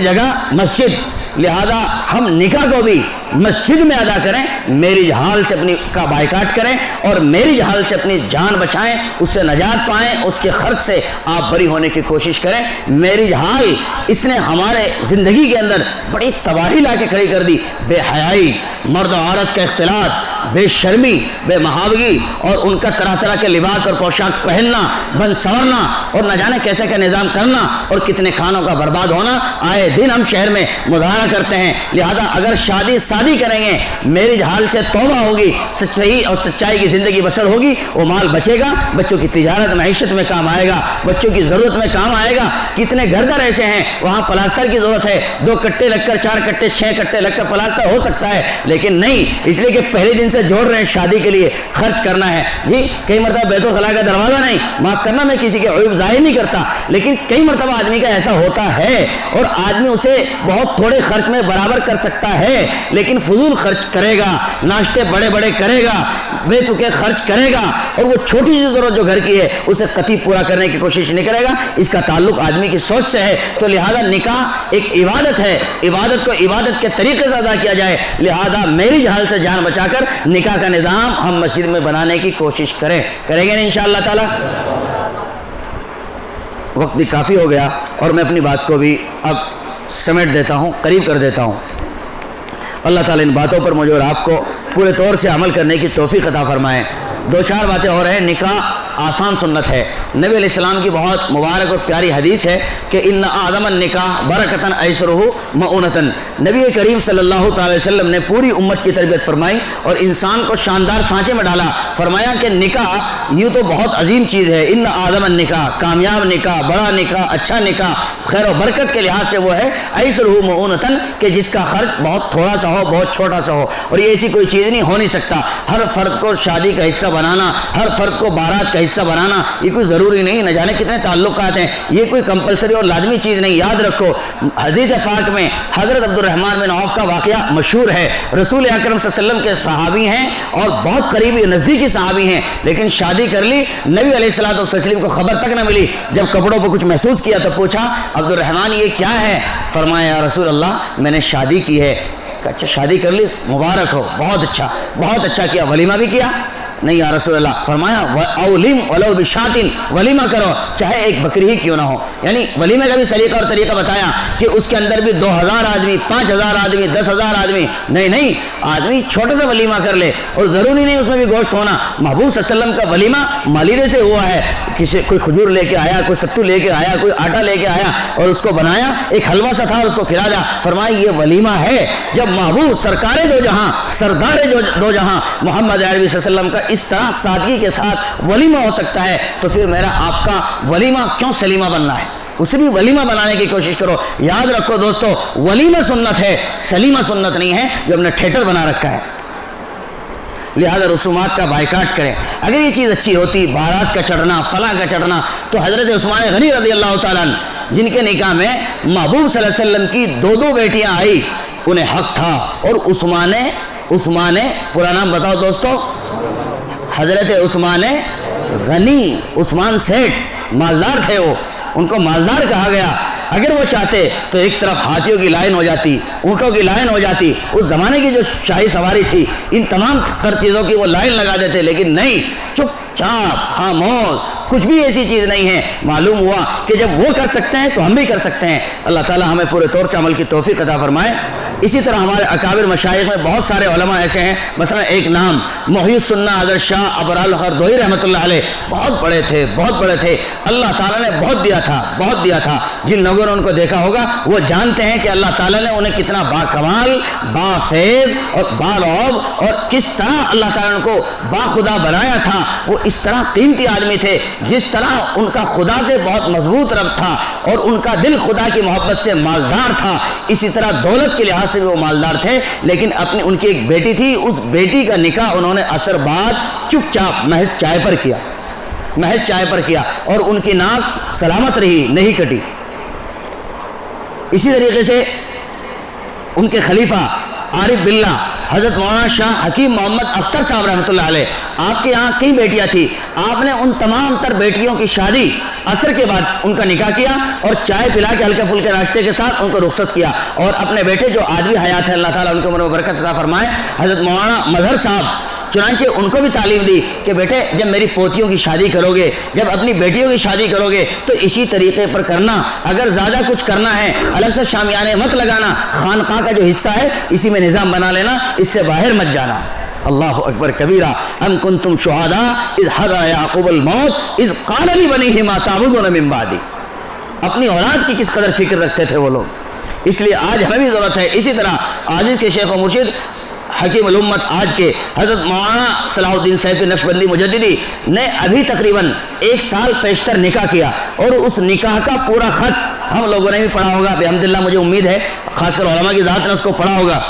جگہ مسجد، لہذا ہم نکاح کو بھی مسجد میں ادا کریں، میرج ہال سے اپنی کا بائیکاٹ کریں اور میرج ہال سے اپنی جان بچائیں، اس سے نجات پائیں، اس کے خرچ سے آپ بری ہونے کی کوشش کریں۔ میرج ہال اس نے ہمارے زندگی کے اندر بڑی تباہی لا کے کھڑی کر دی، بے حیائی، مرد و عورت کا اختلاط، بے شرمی، بے محاوگی، اور ان کا طرح طرح کے لباس اور پوشاک پہننا، بن سنورنا، اور نہ جانے کیسے کا نظام کرنا، اور کتنے کھانوں کا برباد ہونا آئے دن ہم شہر میں مظاہرہ کرتے ہیں۔ لہذا اگر شادی کریں گے، میرج حال سے توبہ ہوگی، سچائی اور سچائی کی زندگی بسر ہوگی، وہ مال بچے گا، بچوں کی تجارت معیشت میں کام آئے گا، بچوں کی ضرورت میں کام آئے گا۔ کتنے گھر در ایسے ہیں وہاں پلاسٹر کی ضرورت ہے، 2 کٹے لگ کر 4 کٹے 6 کٹے لگ کر پلاسٹر ہو سکتا ہے، لیکن نہیں، اس لیے کہ پہلے دن سے جوڑ رہے ہیں شادی کے لیے خرچ کرنا ہے۔ جی کئی مرتبہ بیت الخلاء کا دروازہ نہیں، معاف کرنا میں کسی کے عیوب ظاہر نہیں کرتا، لیکن کئی مرتبہ آدمی کا ایسا ہوتا ہے اور آدمی اسے بہت تھوڑے خرچ میں برابر کر سکتا ہے، لیکن فضول خرچ کرے گا، ناشتے بڑے بڑے کرے گا، بے تکے خرچ کرے گا، اور وہ چھوٹی سی ضرورت جو گھر کی ہے اسے قطعی پورا کرنے کی کوشش نہیں کرے گا۔ اس کا تعلق آدمی کی سوچ سے ہے۔ تو لہذا نکاح ایک عبادت ہے، عبادت کو عبادت کے طریقے سے ادا کیا جائے، لہذا میری جہال سے جان بچا کر نکاح کا نظام ہم مسجد میں بنانے کی کوشش کریں گے انشاءاللہ تعالی۔ وقت بھی کافی ہو گیا اور میں اپنی بات کو بھی اب سمیٹ دیتا ہوں، قریب کر دیتا ہوں۔ اللہ تعالیٰ ان باتوں پر مجھے اور آپ کو پورے طور سے عمل کرنے کی توفیق عطا فرمائے۔ 2-4 باتیں اور ہیں۔ نکاح آسان سنت ہے۔ نبی علیہ السلام کی بہت مبارک اور پیاری حدیث ہے کہ ان اعظم النکاح برکتن ایسرہ مؤونتن۔ نبی کریم صلی اللہ تعالی وسلم نے پوری امت کی تربیت فرمائی اور انسان کو شاندار سانچے میں ڈالا۔ فرمایا کہ نکاح یوں تو بہت عظیم چیز ہے، ان اعظم النکاح، کامیاب نکاح، بڑا نکاح، اچھا نکاح، خیر و برکت کے لحاظ سے وہ ہے ایسرہ مؤونتن، کہ جس کا خرچ بہت تھوڑا سا ہو، بہت چھوٹا سا ہو، اور یہ ایسی کوئی چیز نہیں، ہو نہیں سکتا۔ ہر فرد کو شادی کا حصہ بنانا، ہر فرد کو بارات کا حصہ بنانا یہ کوئی ضروری نہیں، نہ جانے کتنے تعلقات ہیں، یہ کوئی کمپلسری اور لازمی چیز نہیں۔ یاد رکھو حدیث پاک میں حضرت عبد الرحمن بن عوف کا واقعہ مشہور ہے۔ رسول اکرم صلی اللہ علیہ وسلم کے صحابی ہیں اور بہت قریبی نزدیکی صحابی ہیں، لیکن شادی کر لی، نبی علیہ الصلوۃ والتسلیم کو خبر تک نہ ملی۔ جب کپڑوں پہ کچھ محسوس کیا تو پوچھا عبد الرحمن یہ کیا ہے؟ فرمایا یا رسول اللہ میں نے شادی کی ہے۔ اچھا شادی کر لی، مبارک ہو، بہت اچھا کیا، ولیمہ بھی کیا؟ نہیں یا رسول اللہ۔ فرمایا اولم ولو بشاتن، ولیمہ کرو چاہے ایک بکری ہی کیوں نہ ہو۔ یعنی ولیمے کا بھی سلیقہ اور طریقہ بتایا کہ اس کے اندر بھی 2000 آدمی، 5000 آدمی، 10,000 آدمی، نہیں آدمی چھوٹا سا ولیمہ کر لے، اور ضروری نہیں اس میں بھی گوشت ہونا۔ محبوب صلی اللہ علیہ وسلم کا ولیمہ مالیدے سے ہوا ہے، کوئی کھجور لے کے آیا، کوئی ستو لے کے آیا، کوئی آٹا لے کے آیا اور اس کو بنایا، ایک حلوہ سا تھا اور اس کو کھلا دیا۔ فرمایا یہ ولیمہ ہے۔ جب محبوب سرکار دو جہاں، سردار دو جہاں محمد عربی صلی اللہ علیہ وسلم کا اس طرح سادگی کے ساتھ ولیمہ ہو سکتا ہے، تو پھر میرا آپ کا ولیمہ کیوں سلیمہ بننا ہے؟ اسے بھی ولیمہ بنانے کی کوشش کرو۔ یاد رکھو دوستو ولیمہ سنت ہے، سلیمہ سنت نہیں ہے جو ہم نے تھیٹر بنا رکھا ہے۔ لہذا رسومات کا بائیکاٹ کریں۔ اگر یہ چیز اچھی ہوتی، بارات کا چڑھنا، فلاں کا چڑھنا، تو حضرت عثمان غنی رضی اللہ تعالیٰ عنہ جن کے نکاح میں محبوب صلی اللہ علیہ وسلم کی 2 بیٹیاں آئی، انہیں حق تھا، اور عثمان پورا نام بتاؤ دوستو، حضرت عثمان غنی، عثمان سیٹھ مالدار تھے، وہ ان کو مالدار کہا گیا۔ اگر وہ چاہتے تو ایک طرف ہاتھیوں کی لائن ہو جاتی، اونٹوں کی لائن ہو جاتی، اس زمانے کی جو شاہی سواری تھی ان تمام تر چیزوں کی وہ لائن لگا دیتے، لیکن نہیں، چپ چاپ خاموش، کچھ بھی ایسی چیز نہیں ہے۔ معلوم ہوا کہ جب وہ کر سکتے ہیں تو ہم بھی کر سکتے ہیں۔ اللہ تعالی ہمیں پورے طور سے عمل کی توفیق عطا فرمائے۔ اسی طرح ہمارے اکابر مشائخ میں بہت سارے علماء ایسے ہیں، مثلا ایک نام محی السنہ حضرت شاہ ابرال ہردوئی رحمۃ اللہ علیہ، بہت بڑے تھے، بہت بڑے تھے، اللہ تعالیٰ نے بہت دیا تھا، بہت دیا تھا۔ جن لوگوں نے ان کو دیکھا ہوگا وہ جانتے ہیں کہ اللہ تعالیٰ نے انہیں کتنا با کمال، با فیض اور با رعب، اور کس طرح اللہ تعالیٰ نے ان کو با خدا بنایا تھا۔ وہ اس طرح قیمتی آدمی تھے، جس طرح ان کا خدا سے بہت مضبوط ربط تھا اور ان کا دل خدا کی محبت سے مالدار تھا، اسی طرح دولت کے لحاظ سے بھی وہ مالدار تھے، لیکن اپنی ان کی ایک بیٹی تھی، اس بیٹی کا نکاح انہوں نے عصر بعد چپ چاپ محض چائے پر کیا، محض چائے پر کیا، اور ان کی ناک سلامت رہی، نہیں کٹی۔ اسی طریقے سے ان کے خلیفہ عارف باللہ حضرت مولانا شاہ حکیم محمد اختر صاحب رحمۃ اللہ علیہ، آپ کے یہاں کئی بیٹیاں تھیں، آپ نے ان تمام تر بیٹیوں کی شادی عصر کے بعد ان کا نکاح کیا اور چائے پلا کے ہلکے پھلکے ناشتے کے ساتھ ان کو رخصت کیا، اور اپنے بیٹے جو آج بھی حیات ہے، اللہ تعالیٰ ان کی عمر میں برکت عطا فرمائے، حضرت مولانا مظہر صاحب، چنانچہ ان کو بھی تعلیم دی کہ بیٹے جب میری پوتیوں کی شادی کرو گے، جب اپنی بیٹیوں کی شادی کرو گے تو اسی طریقے پر کرنا، اگر زیادہ کچھ کرنا ہے الگ سے شامیانے مت لگانا، خانقاہ کا جو حصہ ہے اسی میں نظام بنا لینا، اس سے باہر مت جانا۔ اللہ اکبر کبیرہ، ام کنتم شہداء اذ حضر یعقوب الموت اذ قال لبنیہ ما تعبدون من بعدی۔ اپنی اولاد کی کس قدر فکر رکھتے تھے وہ لوگ، اس لیے آج ہمیں بھی ضرورت ہے۔ اسی طرح آج کے شیخ و مرشد حکیم الامت آج کے حضرت مولانا صلاح الدین سیفی نقشبندی مجددی نے ابھی تقریباً 1 سال پیشتر نکاح کیا، اور اس نکاح کا پورا خط ہم لوگوں نے بھی پڑھا ہوگا بحمداللہ، مجھے امید ہے خاص کر علماء کی ذات نے اس کو پڑھا ہوگا،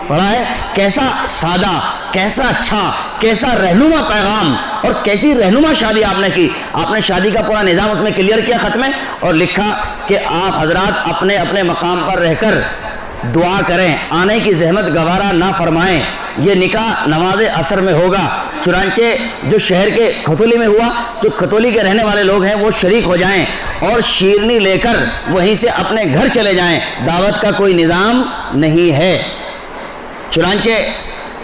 پڑھا ہے۔ کیسا سادہ، کیسا اچھا، کیسا رہنما پیغام اور کیسی رہنما شادی آپ نے کی۔ آپ نے شادی کا پورا نظام اس میں کلیئر کیا خط میں، اور لکھا کہ آپ حضرات اپنے اپنے مقام پر رہ کر دعا کریں، آنے کی زحمت گوارا نہ فرمائیں، یہ نکاح نماز عصر میں ہوگا۔ چنانچہ جو شہر کے کھتولی میں ہوا، جو کھتولی کے رہنے والے لوگ ہیں وہ شریک ہو جائیں اور شیرنی لے کر وہیں سے اپنے گھر چلے جائیں، دعوت کا کوئی نظام نہیں ہے۔ چنانچہ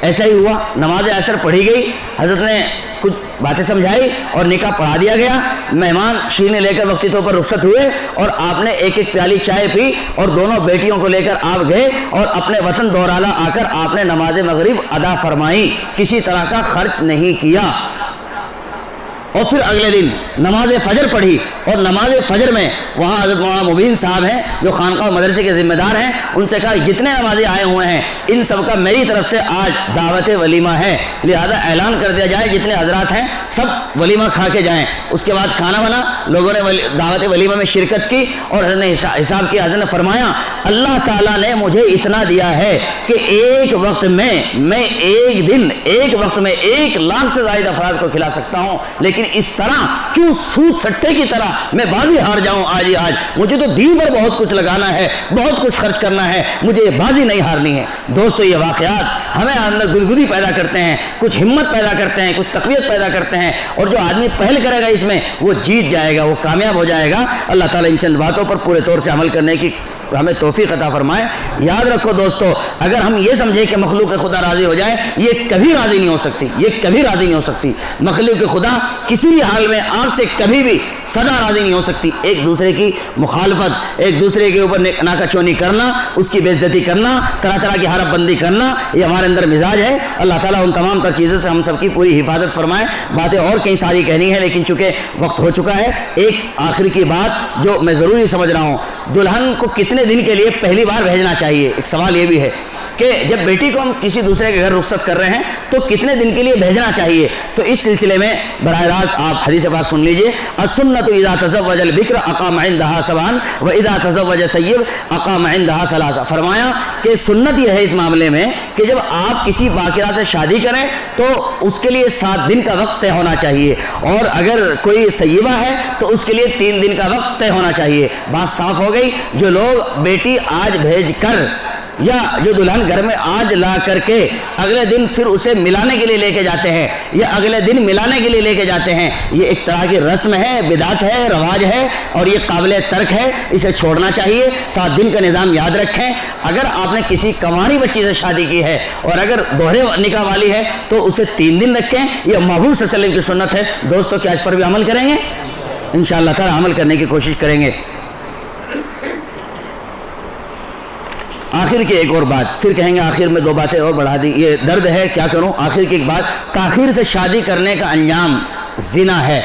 ایسا ہی ہوا، نماز عصر پڑھی گئی، حضرت نے کچھ باتیں سمجھائی اور نکاح پڑھا دیا گیا۔ مہمان شیرنی لے کر وقتی طور پر رخصت ہوئے، اور آپ نے ایک ایک پیالی چائے پی، اور دونوں بیٹیوں کو لے کر آپ گئے اور اپنے وطن دورالا آ کر آپ نے نماز مغرب ادا فرمائی، کسی طرح کا خرچ نہیں کیا۔ اور پھر اگلے دن نماز فجر پڑھی، اور نماز فجر میں وہاں حضرت مولانا مبین صاحب ہیں جو خانقاہ مدرسے کے ذمہ دار ہیں، ان سے کہا جتنے نمازی آئے ہوئے ہیں ان سب کا میری طرف سے آج دعوت ولیمہ ہے، لہذا اعلان کر دیا جائے جتنے حضرات ہیں سب ولیمہ کھا کے جائیں۔ اس کے بعد کھانا بنا، لوگوں نے دعوت ولیمہ میں شرکت کی، اور حضرت نے حساب کیا۔ حضرت نے فرمایا اللہ تعالیٰ نے مجھے اتنا دیا ہے کہ ایک وقت میں ایک دن ایک وقت میں 1 لاکھ سے زائد افراد کو کھلا سکتا ہوں، لیکن اس طرح کیوں سود سٹے کی طرح میں بازی ہار جاؤں آج ہی آج؟ مجھے تو دین پر بہت کچھ لگانا ہے، بہت کچھ خرچ کرنا ہے، مجھے یہ بازی نہیں ہارنی ہے۔ دوستو یہ واقعات ہمیں اندر گدگدی پیدا کرتے ہیں، کچھ ہمت پیدا کرتے ہیں، کچھ تقویت پیدا کرتے ہیں، اور جو آدمی پہل کرے گا اس میں وہ جیت جائے گا، وہ کامیاب ہو جائے گا۔ اللہ تعالیٰ ان چند باتوں پر پورے طور سے عمل کرنے کی ہمیں توفیق عطا فرمائے۔ یاد رکھو دوستو، اگر ہم یہ سمجھیں کہ مخلوق خدا راضی ہو جائے، یہ کبھی راضی نہیں ہو سکتی، یہ کبھی راضی نہیں ہو سکتی۔ مخلوق خدا کسی بھی حال میں آپ سے کبھی بھی سدا راضی نہیں ہو سکتی۔ ایک دوسرے کی مخالفت، ایک دوسرے کے اوپر ناکہ چونی کرنا، اس کی بے عزتی کرنا، طرح طرح کی حرف بندی کرنا، یہ ہمارے اندر مزاج ہے۔ اللہ تعالیٰ ان تمام تر چیزوں سے ہم سب کی پوری حفاظت فرمائے۔ باتیں اور کئی ساری کہنی ہے، لیکن چونکہ وقت ہو چکا ہے، ایک آخر کی بات جو میں ضروری سمجھ رہا ہوں، دلہن کو کتنے دن کے لیے پہلی بار بھیجنا چاہیے؟ ایک سوال یہ بھی ہے کہ جب بیٹی کو ہم کسی دوسرے کے گھر رخصت کر رہے ہیں تو کتنے دن کے لیے بھیجنا چاہیے؟ تو اس سلسلے میں براہ راست آپ حدیث پاک سن لیجئے۔ السنۃ اذا تزوج البکر اقام عندها سبعا واذا تزوج سیب اقام عندها ثلاثا۔ فرمایا کہ سنت یہ ہے اس معاملے میں کہ جب آپ کسی باقرہ سے شادی کریں تو اس کے لیے 7 دن کا وقت طے ہونا چاہیے، اور اگر کوئی سیبہ ہے تو اس کے لیے 3 دن کا وقت طے ہونا چاہیے۔ بات صاف ہو گئی۔ جو لوگ بیٹی آج بھیج کر یا جو دلہن گھر میں آج لا کر کے اگلے دن پھر اسے ملانے کے لیے لے کے جاتے ہیں یا اگلے دن ملانے کے لیے لے کے جاتے ہیں، یہ ایک طرح کی رسم ہے، بدعت ہے، رواج ہے اور یہ قابل ترک ہے، اسے چھوڑنا چاہیے۔ 7 دن کا نظام یاد رکھیں۔ اگر آپ نے کسی کنواری بچی سے شادی کی ہے اور اگر دوہرے نکاح والی ہے تو اسے 3 دن رکھیں، یہ محبوب صلی اللہ علیہ وسلم کی سنت ہے۔ دوستو کیا اس پر بھی عمل کریں گے؟ انشاءاللہ تعالی عمل کرنے کی کوشش کریں گے۔ آخر کی ایک اور بات پھر کہیں گے، آخر میں 2 باتیں اور بڑھا دی، یہ درد ہے کیا کروں۔ آخر کی ایک بات، تاخیر سے شادی کرنے کا انجام زنا ہے۔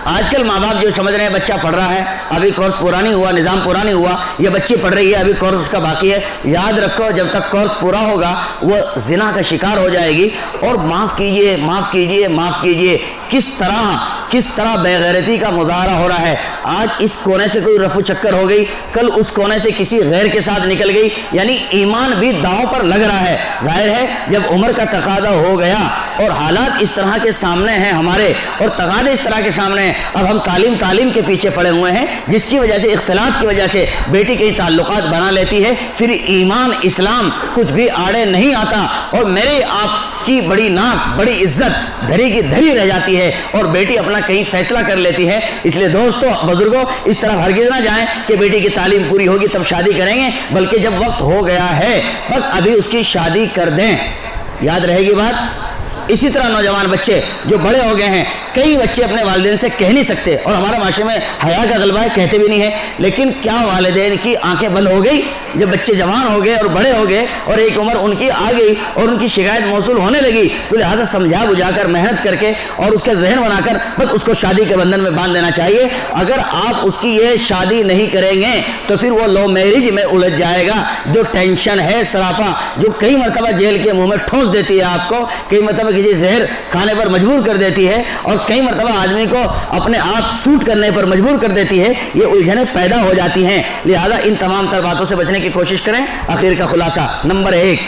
آج کل ماں باپ جو سمجھ رہے ہیں بچہ پڑھ رہا ہے، ابھی کورس پورا نہیں ہوا، نظام پورا نہیں ہوا، یہ بچی پڑھ رہی ہے، ابھی کورس اس کا باقی ہے، یاد رکھو جب تک کورس پورا ہوگا وہ زنا کا شکار ہو جائے گی۔ اور معاف کیجئے معاف کیجئے معاف کیجئے، کس طرح بے غیرتی کا مظاہرہ ہو رہا ہے۔ آج اس کونے سے کوئی رفو چکر ہو گئی، کل اس کونے سے کسی غیر کے ساتھ نکل گئی، یعنی ایمان بھی داؤں پر لگ رہا ہے۔ ظاہر ہے جب عمر کا تقاضا ہو گیا اور حالات اس طرح کے سامنے ہیں ہمارے اور تقاضے اس طرح کے سامنے ہیں، اب ہم تعلیم کے پیچھے پڑے ہوئے ہیں، جس کی وجہ سے اختلاط کی وجہ سے بیٹی کئی تعلقات بنا لیتی ہے، پھر ایمان اسلام کچھ بھی آڑے نہیں آتا اور میرے آپ کی بڑی ناک بڑی عزت دھری کی دھری رہ جاتی ہے اور بیٹی اپنا کہیں فیصلہ کر لیتی ہے۔ اس لیے دوستو بزرگوں اس طرح ہرگز نہ جائیں کہ بیٹی کی تعلیم پوری ہوگی تب شادی کریں گے، بلکہ جب وقت ہو گیا ہے بس ابھی اس کی شادی کر دیں۔ یاد رہے گی بات۔ اسی طرح نوجوان بچے جو بڑے ہو گئے ہیں، کئی بچے اپنے والدین سے کہہ نہیں سکتے اور ہمارے معاشرے میں حیا کا غلبہ ہے، کہتے بھی نہیں ہیں، لیکن کیا والدین کی آنکھیں بند ہو گئی جب بچے جوان ہو گئے اور بڑے ہو گئے اور ایک عمر ان کی آ گئی اور ان کی شکایت موصول ہونے لگی، تو لہٰذا سمجھا بجھا کر محنت کر کے اور اس کا ذہن بنا کر بس اس کو شادی کے بندھن میں باندھ دینا چاہیے۔ اگر آپ اس کی یہ شادی نہیں کریں گے تو پھر وہ لو میرج میں الجھ جائے گا، جو ٹینشن ہے سراپا، جو کئی مرتبہ جیل کے منہ میں ٹھونس دیتی ہے آپ کو، کئی مرتبہ کسی زہر کھانے پر مجبور کر دیتی ہے اور کئی مرتبہ آدمی کو اپنے آپ سوٹ کرنے پر مجبور کر دیتی ہے، یہ الجھنیں پیدا ہو جاتی ہیں۔ لہذا ان تمام تر باتوں سے بچنے کی کوشش کریں۔ آخر کا خلاصہ نمبر 1،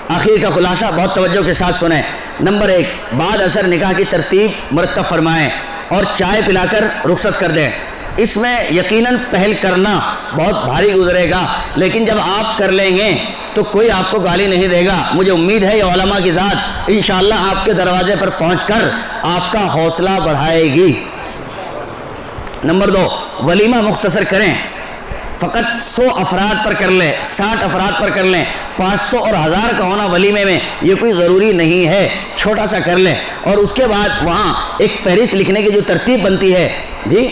آخر کا خلاصہ بہت توجہ کے ساتھ سنیں۔ نمبر 1، بعد اثر نکاح کی ترتیب مرتب فرمائیں اور چائے پلا کر رخصت کر دیں۔ اس میں یقیناً پہل کرنا بہت بھاری گزرے گا، لیکن جب آپ کر لیں گے تو کوئی آپ کو گالی نہیں دے گا۔ مجھے امید ہے یہ علماء کی ذات انشاءاللہ آپ کے دروازے پر پہنچ کر آپ کا حوصلہ بڑھائے گی۔ نمبر 2، ولیمہ مختصر کریں، فقط 100 افراد پر کر لیں، 60 افراد پر کر لیں، 500 اور 1000 کا ہونا ولیمے میں یہ کوئی ضروری نہیں ہے، چھوٹا سا کر لیں۔ اور اس کے بعد وہاں ایک فہرست لکھنے کی جو ترتیب بنتی ہے، جی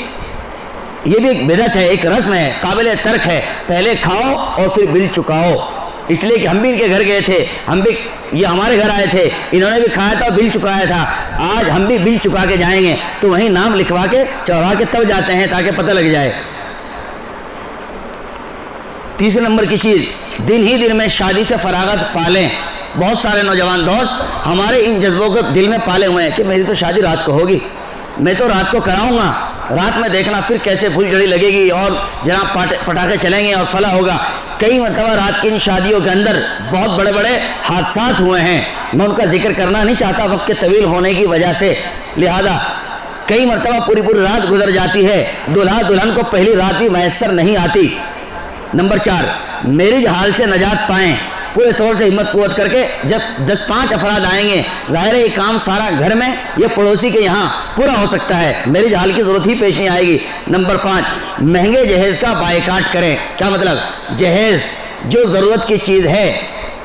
یہ بھی ایک بدعت ہے، ایک رسم ہے، قابل ترک ہے، پہلے کھاؤ اور پھر بل چکاؤ۔ اس لیے کہ ہم بھی ان کے گھر گئے تھے، یہ ہمارے گھر آئے تھے، انہوں نے بھی کھایا تھا، بل چکایا تھا، آج ہم بھی بل چکا کے جائیں گے تو وہیں نام لکھوا کے چڑھا کے تب جاتے ہیں تاکہ پتہ لگ جائے۔ تیسرے نمبر کی چیز، دن ہی دن میں شادی سے فراغت پالیں۔ بہت سارے نوجوان دوست ہمارے ان جذبوں کو دل میں پالے ہوئے ہیں کہ میری تو شادی رات کو ہوگی، میں تو رات کو کراؤں گا، رات میں دیکھنا پھر کیسے پھول جھڑی لگے گی اور جناب پٹاخے چلیں گے اور فلاں ہوگا۔ کئی مرتبہ رات کی ان شادیوں کے اندر بہت بڑے بڑے حادثات ہوئے ہیں، میں ان کا ذکر کرنا نہیں چاہتا وقت کے طویل ہونے کی وجہ سے، لہذا کئی مرتبہ پوری رات گزر جاتی ہے، دلہا دلہن کو پہلی رات بھی میسر نہیں آتی۔ نمبر 4، میرج حال سے نجات پائیں، پورے طور سے ہمت قوت کر کے۔ جب 10-5 افراد آئیں گے ظاہر ہے یہ کام سارا گھر میں یا پڑوسی کے یہاں پورا ہو سکتا ہے، میرج حال کی ضرورت ہی پیش نہیں آئے گی۔ نمبر 5، مہنگے جہیز کا بائیکاٹ کریں۔ کیا مطلب؟ جہیز جو ضرورت کی چیز ہے،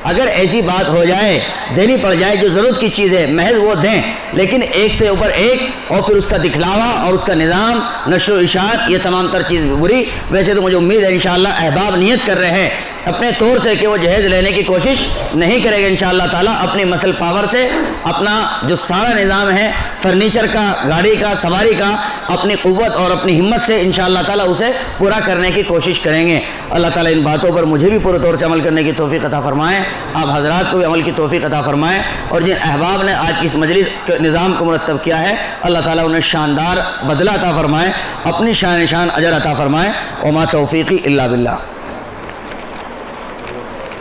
اگر ایسی بات ہو جائے دینی پڑ جائے، جو ضرورت کی چیز ہے محض وہ دیں، لیکن ایک سے اوپر ایک اور پھر اس کا دکھلاوا اور اس کا نظام نشر و اشاعت، یہ تمام تر چیز بری۔ ویسے تو مجھے امید ہے انشاءاللہ احباب نیت کر رہے ہیں اپنے طور سے کہ وہ جہیز لینے کی کوشش نہیں کرے گا انشاءاللہ تعالیٰ، اپنی مسل پاور سے اپنا جو سارا نظام ہے فرنیچر کا، گاڑی کا، سواری کا، اپنی قوت اور اپنی ہمت سے انشاءاللہ تعالیٰ اسے پورا کرنے کی کوشش کریں گے۔ اللہ تعالیٰ ان باتوں پر مجھے بھی پورے طور سے عمل کرنے کی توفیق عطا فرمائیں، آپ حضرات کو بھی عمل کی توفیق عطا فرمائیں، اور جن احباب نے آج کی اس مجلس کے نظام کو مرتب کیا ہے اللہ تعالیٰ انہیں شاندار بدلہ عطا فرمائیں، اپنی شان نشان اجر عطا فرمائیں۔ وما توفیقی الا باللہ۔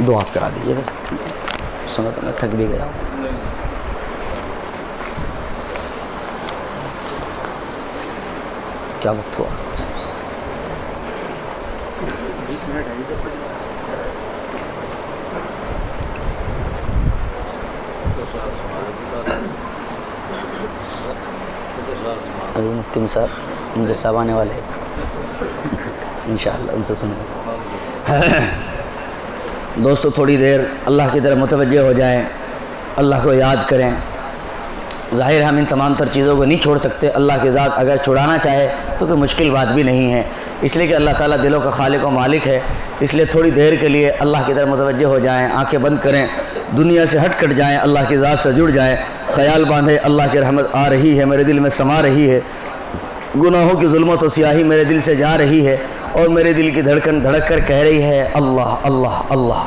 دعا کرا دیجیے، بس سنو تو میں تھک بھی گیا ہوں۔ کیا وقت ہوا؟ 20 منٹ ہے۔ ابھی مفتی صاحب مجھے صاحب آنے والے انشاءاللہ ان سے سنیں. دوستو تھوڑی دیر اللہ کی طرف متوجہ ہو جائیں، اللہ کو یاد کریں. ظاہر ہم ان تمام تر چیزوں کو نہیں چھوڑ سکتے. اللہ کی ذات اگر چھڑانا چاہے تو کوئی مشکل بات بھی نہیں ہے، اس لیے کہ اللہ تعالیٰ دلوں کا خالق و مالک ہے. اس لیے تھوڑی دیر کے لیے اللہ کی طرف متوجہ ہو جائیں، آنکھیں بند کریں، دنیا سے ہٹ کٹ جائیں، اللہ کی ذات سے جڑ جائیں. خیال باندھیں اللہ کی رحمت آ رہی ہے، میرے دل میں سما رہی ہے، گناہوں کی ظلمت و سیاہی میرے دل سے جا رہی ہے، اور میرے دل کی دھڑکن دھڑک کر کہہ رہی ہے اللہ اللہ اللہ.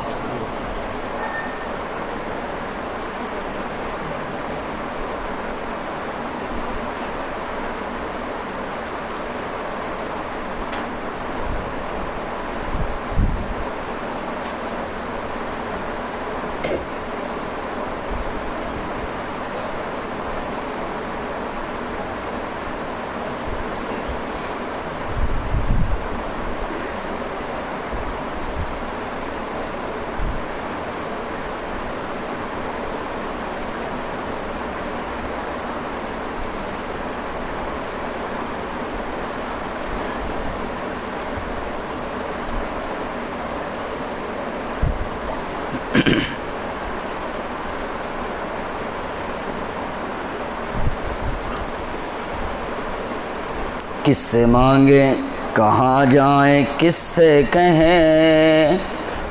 کس سے مانگیں کہاں جائیں کس سے کہیں،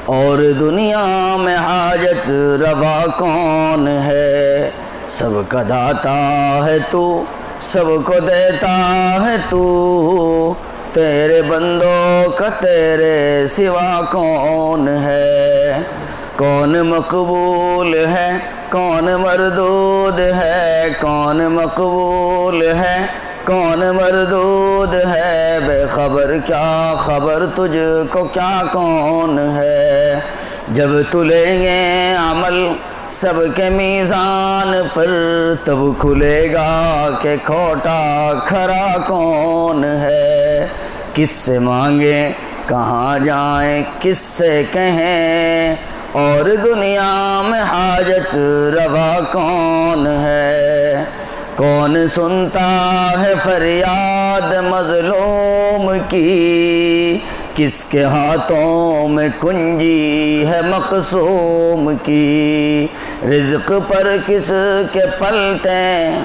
اور دنیا میں حاجت روا کون ہے. سب کا داتا ہے تو سب کو دیتا ہے تو، تیرے بندوں کا تیرے سوا کون ہے. کون مقبول ہے کون مردود ہے، کون مقبول ہے کون مردود ہے، بے خبر کیا خبر تجھ کو کیا کون ہے. جب تلیں گے عمل سب کے میزان پر، تب کھلے گا کہ کھوٹا کھرا کون ہے. کس سے مانگیں کہاں جائیں کس سے کہیں، اور دنیا میں حاجت روا کون ہے. کون سنتا ہے فریاد مظلوم کی، کس کے ہاتھوں میں کنجی ہے مقسوم کی. رزق پر کس کے پلتے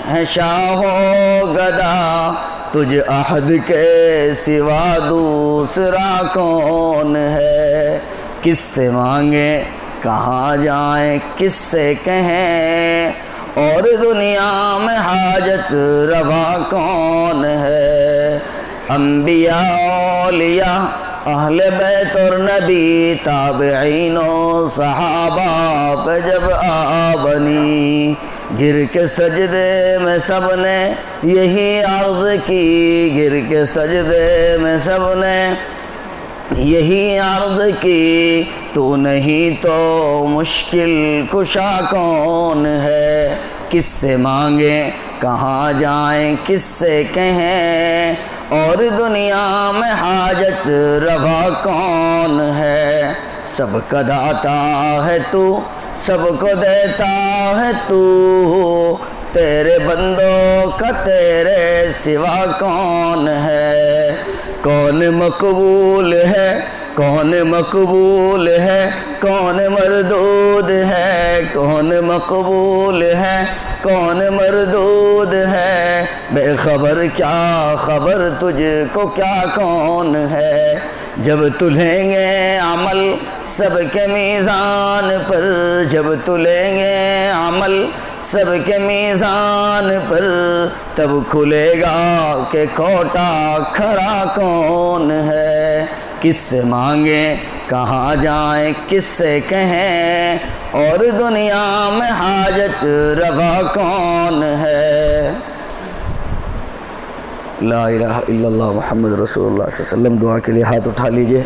ہیں شاہ و گدا، تجھ عہد کے سوا دوسرا کون ہے. کس سے مانگیں کہاں جائیں کس سے کہیں، اور دنیا میں حاجت روا کون ہے. انبیاء اولیاء اہل بیت اور نبی، تابعین و صحابہ پہ جب آ بنی، گر کے سجدے میں سب نے یہی عرض کی، گر کے سجدے میں سب نے یہی عرض کی، تو نہیں تو مشکل کشا کون ہے. کس سے مانگیں کہاں جائیں کس سے کہیں، اور دنیا میں حاجت روا کون ہے. سب کا داتا ہے تو سب کو دیتا ہے تو، تیرے بندوں کا تیرے سوا کون ہے. کون مقبول ہے کون مقبول ہے کون مردود ہے، کون مقبول ہے کون مردود ہے، بے خبر کیا خبر تجھ کو کیا کون ہے. جب تلیں گے عمل سب کے میزان پر، جب تلیں گے عمل سب کے میزان پر، تب کھلے گا کہ کھوٹا کھرا کون ہے. کس سے مانگیں کہاں جائیں کس سے کہیں، اور دنیا میں حاجت روا کون ہے. لا الہ الا اللہ محمد رسول اللہ صلی اللہ علیہ وسلم. دعا کے لیے ہاتھ اٹھا لیجئے.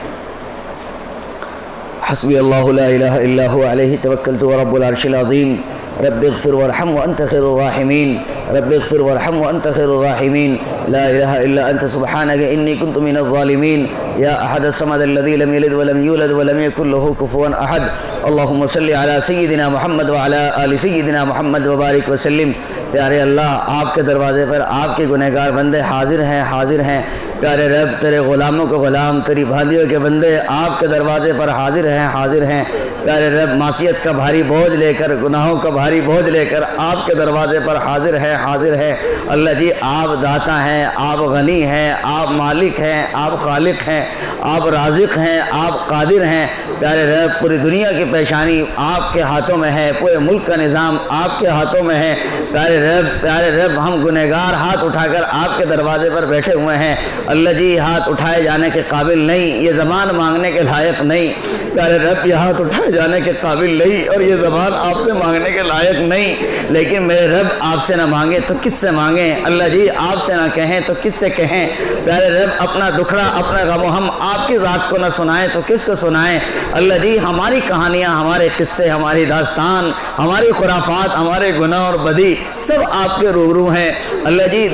حسبی اللہ لا الہ الا هو علیہ توکلت ورب العرش العظیم. رب اغفر وارحم وانت خیر الراحمین رب اغفر وارحم وانت خیر الراحمین لا الہ الا انت سبحانک انی کنت من الظالمین یا احد الصمد الذی لم یلد ولم یولد ولم یکن له کفوا احد اللہم صلی علی سیدنا محمد وعلی آل سیدنا محمد وبارک وسلم۔ پیارے اللہ، آپ کے دروازے پر آپ کے گنہگار بندے حاضر ہیں۔ پیارے رب، تیرے غلاموں کے غلام، تیری بھائیوں کے بندے آپ کے دروازے پر حاضر ہیں۔ پیارے رب، معصیت کا بھاری بوجھ لے کر، گناہوں کا بھاری بوجھ لے کر آپ کے دروازے پر حاضر ہیں۔ اللہ جی، آپ داتا ہیں، آپ غنی ہیں، آپ مالک ہیں، آپ خالق ہیں، آپ رازق ہیں، آپ قادر ہیں۔ پیارے رب، پوری دنیا کی پیشانی آپ کے ہاتھوں میں ہے، پورے ملک کا نظام آپ کے ہاتھوں میں ہے۔ پیارے رب، ہم گنہگار ہاتھ اٹھا کر آپ کے دروازے پر بیٹھے ہوئے ہیں۔ اللہ جی، ہاتھ اٹھائے جانے کے قابل نہیں، یہ زبان مانگنے کے لائق نہیں۔ پیارے رب، یہ ہاتھ اٹھائے جانے کے قابل نہیں اور یہ زبان آپ سے مانگنے کے لائق نہیں، لیکن میرے رب، آپ سے نہ مانگے تو کس سے مانگیں؟ اللہ جی، آپ سے نہ کہیں تو کس سے کہیں؟ پیارے رب، اپنا دکھڑا، اپنا غم و ہم آپ کی ذات کو نہ سنائیں تو کس کو سنائیں؟ اللہ جی، ہماری کہانیاں، ہمارے قصے، ہماری داستان، ہماری خرافات، ہمارے گناہ اور بدی سب آپ کے روبرو ہیں۔ اللہ جی،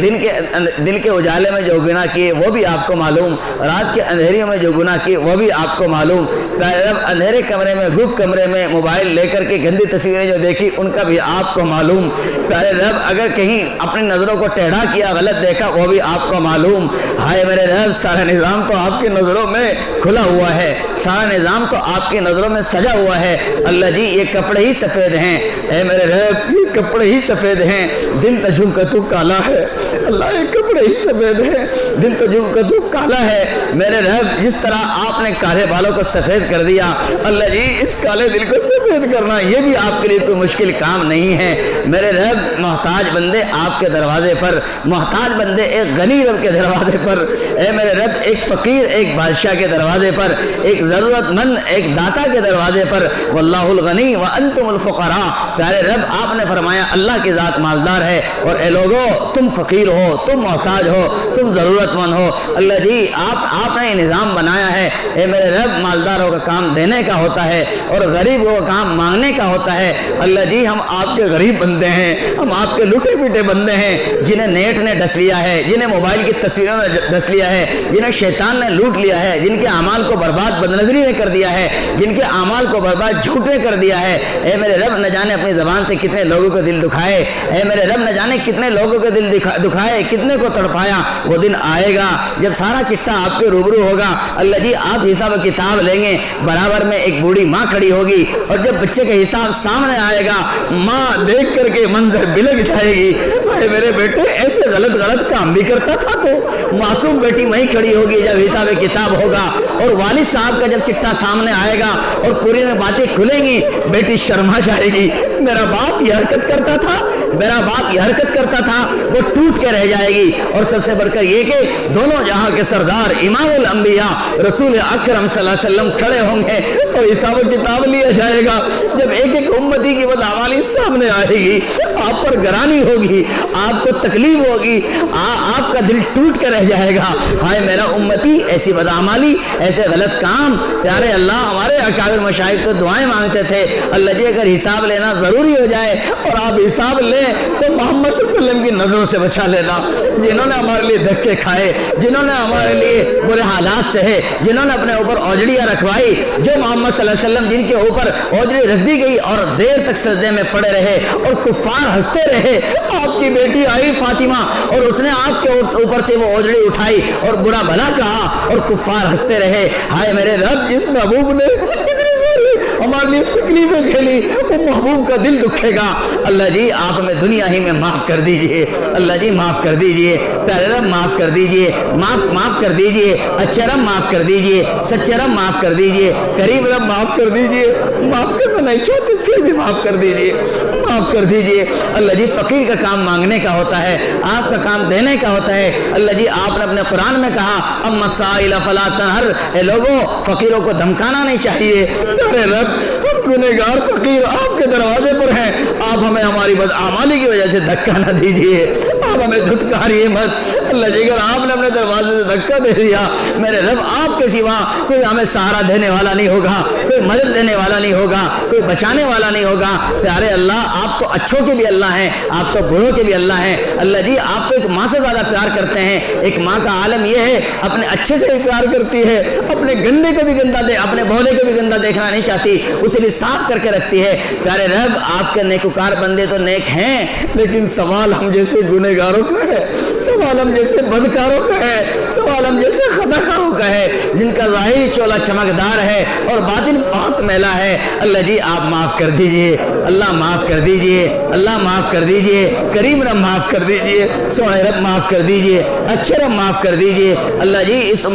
دن کے اجالے میں جو گناہ کیے وہ بھی آپ کو معلوم، رات کے اندھیریوں میں جو گناہ کیے وہ بھی آپ کو معلوم۔ پیارے رب، اندھیرے کمرے میں، گھپ کمرے میں موبائل لے کر کے گندی تصویریں جو دیکھی ان کا بھی آپ کو معلوم۔ پیارے رب، اگر کہیں اپنی نظروں کو ٹیڑھا کیا، غلط دیکھا، وہ بھی آپ کو معلوم۔ ہائے میرے رب، سارا نظام تو آپ کی نظروں میں کھلا ہوا ہے، سارا نظام تو آپ کی نظروں میں سجا ہوا ہے۔ اللہ جی، یہ کپڑے ہی سفید ہیں، اے میرے رب، یہ کپڑے ہی سفید ہیں، دل تجھم کا تو کالا ہے۔ اللہ، یہ کپڑے ہی سفید ہیں، دل تجھم کا تو کالا ہے۔ میرے رب، جس طرح آپ نے کالے بالوں کو سفید کر دیا، اللہ جی، اس کالے دل کو سفید کرنا یہ بھی آپ کے لیے کوئی مشکل کام نہیں ہے۔ میرے رب، محتاج بندے آپ کے دروازے پر، محتاج بندے ایک غنی رب کے دروازے پر، اے میرے رب، ایک فقیر ایک بادشاہ کے دروازے پر، ایک ضرورت مند ایک داتا کے دروازے پر، واللہ الغنی وانتم الفقراء۔ پیارے رب، آپ نے فرمایا اللہ کی ذات مالدار ہے اور اے لوگو، تم فقیر ہو، تم محتاج ہو، تم ضرورت مند ہو۔ اللہ جی، آپ نے نظام بنایا ہے، اے میرے رب، مالداروں کا کام دینے کا ہوتا ہے اور غریبوں کا کام مانگنے کا ہوتا ہے۔ اللہ جی، ہم آپ کے غریب بندے ہیں، ہم آپ کے لوٹے پیٹے بندے ہیں، جنہیں نیٹ نے ڈس لیا ہے، جنہیں موبائل کی تصویروں نے ڈس لیا ہے، جنہیں شیطان نے لوٹ لیا ہے، جن کے اعمال کو برباد بدنظری نے کر دیا ہے، جن کے اعمال کو برباد جھوٹ نے کر دیا ہے۔ اے میرے رب، نہ جانے اپنی زبان سے کتنے لوگوں کو دل دکھائے، اے میرے رب، نہ جانے کتنے لوگوں کے دل دکھائے، کتنے کو تڑپایا۔ وہ دن آئے گا جب سارا چٹا آپ کے روبرو ہوگا۔ اللہ جی، آپ حساب کتاب لیں گے، برابر میں ایک بوڑھی ماں کھڑی ہوگی اور جب بچے کا حساب سامنے آئے گا، ماں دیکھ کر کے منظر بلک جائے گی، اے میرے بیٹے، ایسے غلط کام بھی کرتا تھا تو معصوم بیٹی وہیں کھڑی ہوگی جب حساب کتاب ہوگا۔ اور والد صاحب کا جب چٹا سامنے آئے گا اور پوری میں باتیں کھلیں گی، بیٹی شرما جائے گی، میرا باپ یہ حرکت کرتا تھا، میرا باپ یہ حرکت کرتا تھا، وہ ٹوٹ کے رہ جائے گی۔ اور سب سے بڑھ کر یہ کہ دونوں جہاں کے سردار امام الانبیاء رسول اکرم صلی اللہ علیہ وسلم کھڑے ہوں گے اور حساب کتاب لیا جائے گا۔ جب ایک ایک امتی کی بدعمالی سامنے آئے گی، آپ پر گرانی ہوگی، آپ کو تکلیف ہوگی، آپ کا دل ٹوٹ کے رہ جائے گا، ہائے میرا امتی، ایسی بدعمالی، ایسے غلط کام۔ پیارے اللہ، ہمارے اکابر مشائخ تو دعائیں مانگتے تھے، اللہ جی، اگر حساب لینا ضروری ہو جائے اور آپ حساب لیں تو محمد صلی اللہ علیہ وسلم کی نظروں سے بچا لینا، جنہوں نے ہمارے لیے دھکے کھائے، جنہوں نے ہمارے لیے برے حالات سہے، جنہوں نے اپنے اوپر اوجڑیاں رکھوائی، جو محمد صلی اللہ علیہ وسلم جن کے اوپر اوجڑی رکھ دی گئی اور دیر تک سجدے میں پڑے رہے اور کفار ہنستے رہے۔ آپ کی بیٹی آئی فاطمہ اور اس نے آپ کے اوپر سے وہ اوجڑی اٹھائی اور برا بھلا کہا اور کفار ہنستے رہے۔ ہائے میرے رب، جس محبوب نے ہمارے لیے تکلیفیں جھیلی، وہ محبوب کا دل دکھے گا۔ اللہ جی، آپ ہمیں دنیا ہی میں معاف کر دیجئے، اللہ جی معاف کر دیجئے، پیارے رب معاف کر دیجئے، معاف کر دیجئے، اچھے رب معاف کر دیجئے، سچے رب معاف کر دیجئے، قریب رب معاف کر دیجئے، معاف کرنا نہیں چاہتے پھر بھی معاف کر دیجئے، معاف کر دیجئے۔ اللہ جی، فقیر کا کام مانگنے کا ہوتا ہے، آپ کا کام دینے کا ہوتا ہے۔ اللہ جی، آپ نے اپنے قرآن میں کہا، اما السائل فلا تنہر، اے لوگوں، فقیروں کو دھمکانا نہیں چاہیے۔ پیارے رب، ہم گنہگار فقیر آپ کے دروازے پر ہیں، آپ ہمیں ہماری بدعمالی کی وجہ سے دھکا نہ دیجیے، آپ ہمیں دھتکاریے مت۔ اللہ جی اگر آپ نے اپنے دروازے سے دھکا دے دیا میرے رب آپ کے سوا کوئی ہمیں سہارا دینے والا نہیں ہوگا, کوئی مدد دینے والا نہیں ہوگا, کوئی بچانے والا نہیں ہوگا. پیارے اللہ آپ تو اچھوں کے بھی اللہ ہیں, آپ تو بروں کے بھی اللہ ہیں. اللہ جی آپ تو ایک ماں سے زیادہ پیار کرتے ہیں. ایک ماں کا عالم یہ ہے اپنے اچھے سے بھی پیار کرتی ہے, اپنے گندے کو بھی گندا اپنے بھولے کو بھی گندا دیکھنا نہیں چاہتی, اسے بھی صاف کر کے رکھتی ہے. پیارے رب آپ کے نیکوکار بندے تو نیک ہیں, لیکن سوال ہم جیسے گنہگاروں کا ہے, سوال ہم جیسے بدکاروں کا ہے, سوال ہم جیسے خطا خواہوں کا ہے, جن کا ظاہری چولا چمکدار ہے اور باطن بہت میلا ہے. اللہ جی آپ معاف کر دیجئے, اللہ معاف کر دیجئے, اللہ معاف کر دیجئے, کریم رب معاف کر دیجئے, سونے رب معاف کر دیجئے, اچھے رب معاف کر دیجئے. اللہ جی اس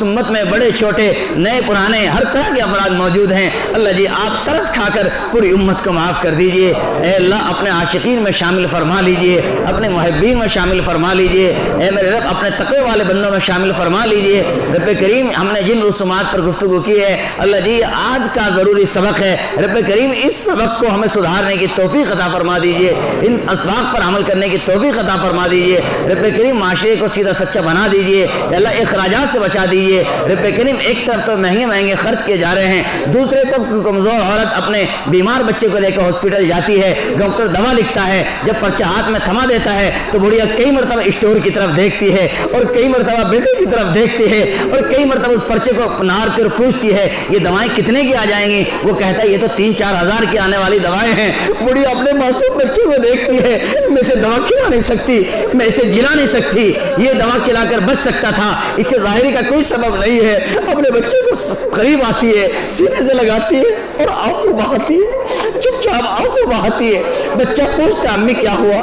امت میں بڑے چھوٹے نئے پرانے ہر طرح کے افراد موجود ہیں. اللہ جی آپ ترس کھا کر پوری امت کو معاف کر دیجئے. اے اللہ اپنے عاشقین میں شامل فرما لیجئے, اپنے محبین میں شامل فرما لیجئے. اے میرے رب اپنے تقوی والے بندوں میں شامل فرما لیجئے. رب کریم ہم نے جن رسومات پر گفتگو کی ہے اللہ جی آج کا ضروری سبق ہے, رب کریم اس سبق کو ہمیں سدھارنے کی توفیق عطا فرما دیجئے, ان اسباق پر عمل کرنے کی توفیق عطا فرما دیجئے. رب کریم معاشرے کو سیدھا سچا بنا دیجئے. اللہ اخراجات سے بچا دیجئے. رب کریم ایک طرف تو مہنگے مہنگے خرچ کیے جا رہے ہیں, دوسرے طرف کمزور عورت اپنے بیمار بچے کو لے کر ہاسپٹل جاتی ہے, ڈاکٹر دوا لکھتا ہے, جب پرچہ ہاتھ میں تھما دیتا ہے تو بڑھیا کئی مرتبہ اسٹور کی طرف دیکھتی ہے اور کئی مرتبہ بیٹے کی طرف دیکھتی ہے اور کئی مرتبہ اس پرچے کو نار کر پوچھتی ہے یہ دوائیں کتنے کی آ جائیں گی. وہ کہتا ہے یہ تو 3-4 ہزار کی آنے والی دوائیں ہیں. بڑھیا اپنے معصوم بچے کو دیکھتی ہے, میں اسے دوا کھلا نہیں سکتی, میں اسے جلا نہیں سکتی, یہ دوا کھلا کر بچ سکتا تھا, اس کے ظاہری کا کوئی سبب نہیں ہے. اپنے بچے کو قریب آتی ہے, سینے سے لگاتی ہے اور آنسو بہاتی ہے, چپ چاپ آنسو بہاتی ہے. بچہ پوچھتا ہے امی کیا ہوا,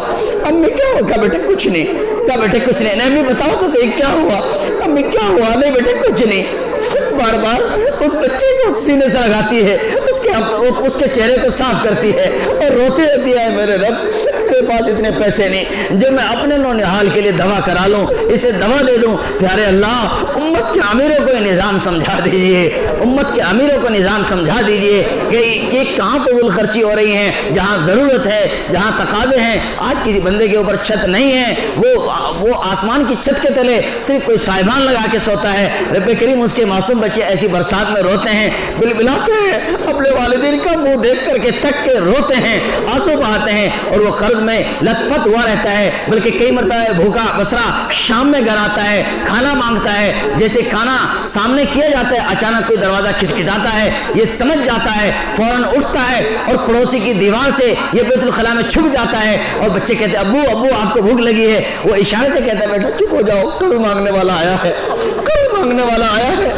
امی کیا ہوا, کہا بیٹے کچھ نہیں, کہا بیٹے کچھ نہیں, امی بتاؤ تو صحیح کیا ہوا, امی کیا ہوا, نہیں بیٹے کچھ نہیں. بار بار اس بچے کو سینے سے لگاتی ہے, اس کے چہرے کو صاف کرتی ہے اور روتی رہتی ہے میرے رب میرے پاس اتنے پیسے نہیں جو میں اپنے نونہال کے لیے دوا کرا لوں, اسے دوا دے دوں. پیارے اللہ امت کے امیروں کو نظام سمجھا دیجئے, امت کے امیروں کو نظام سمجھا دیجئے کہ کہاں فضول خرچی ہو رہی ہیں, جہاں ضرورت ہے, جہاں تقاضے ہیں. آج کسی بندے کے اوپر چھت نہیں ہے, وہ آسمان کی چھت کے تلے صرف کوئی سائبان لگا کے سوتا ہے. رب کریم اس کے معصوم بچے ایسی برسات میں روتے ہیں, بلبلاتے ہیں, اپنے والدین کا منہ دیکھ کر کے تک کے روتے ہیں, آنسو بہاتے ہیں, اور وہ قرض میں لت پت ہوا رہتا ہے. بلکہ کئی مرتبہ بھوکا بسرا شام میں گھر آتا ہے, کھانا مانگتا ہے, جیسے کھانا سامنے کیا جاتا ہے اچانک کوئی دروازہ کھٹکھٹاتا ہے, یہ سمجھ جاتا ہے, فوراً اٹھتا ہے اور پڑوسی کی دیوار سے یہ بیت الخلاء میں چھپ جاتا ہے. اور بچے کہتے ہیں ابو ابو آپ کو بھوک لگی ہے, وہ اشارے سے کہتا ہے بیٹا چپ ہو جاؤ, قرض مانگنے والا آیا ہے, قرض مانگنے والا آیا ہے,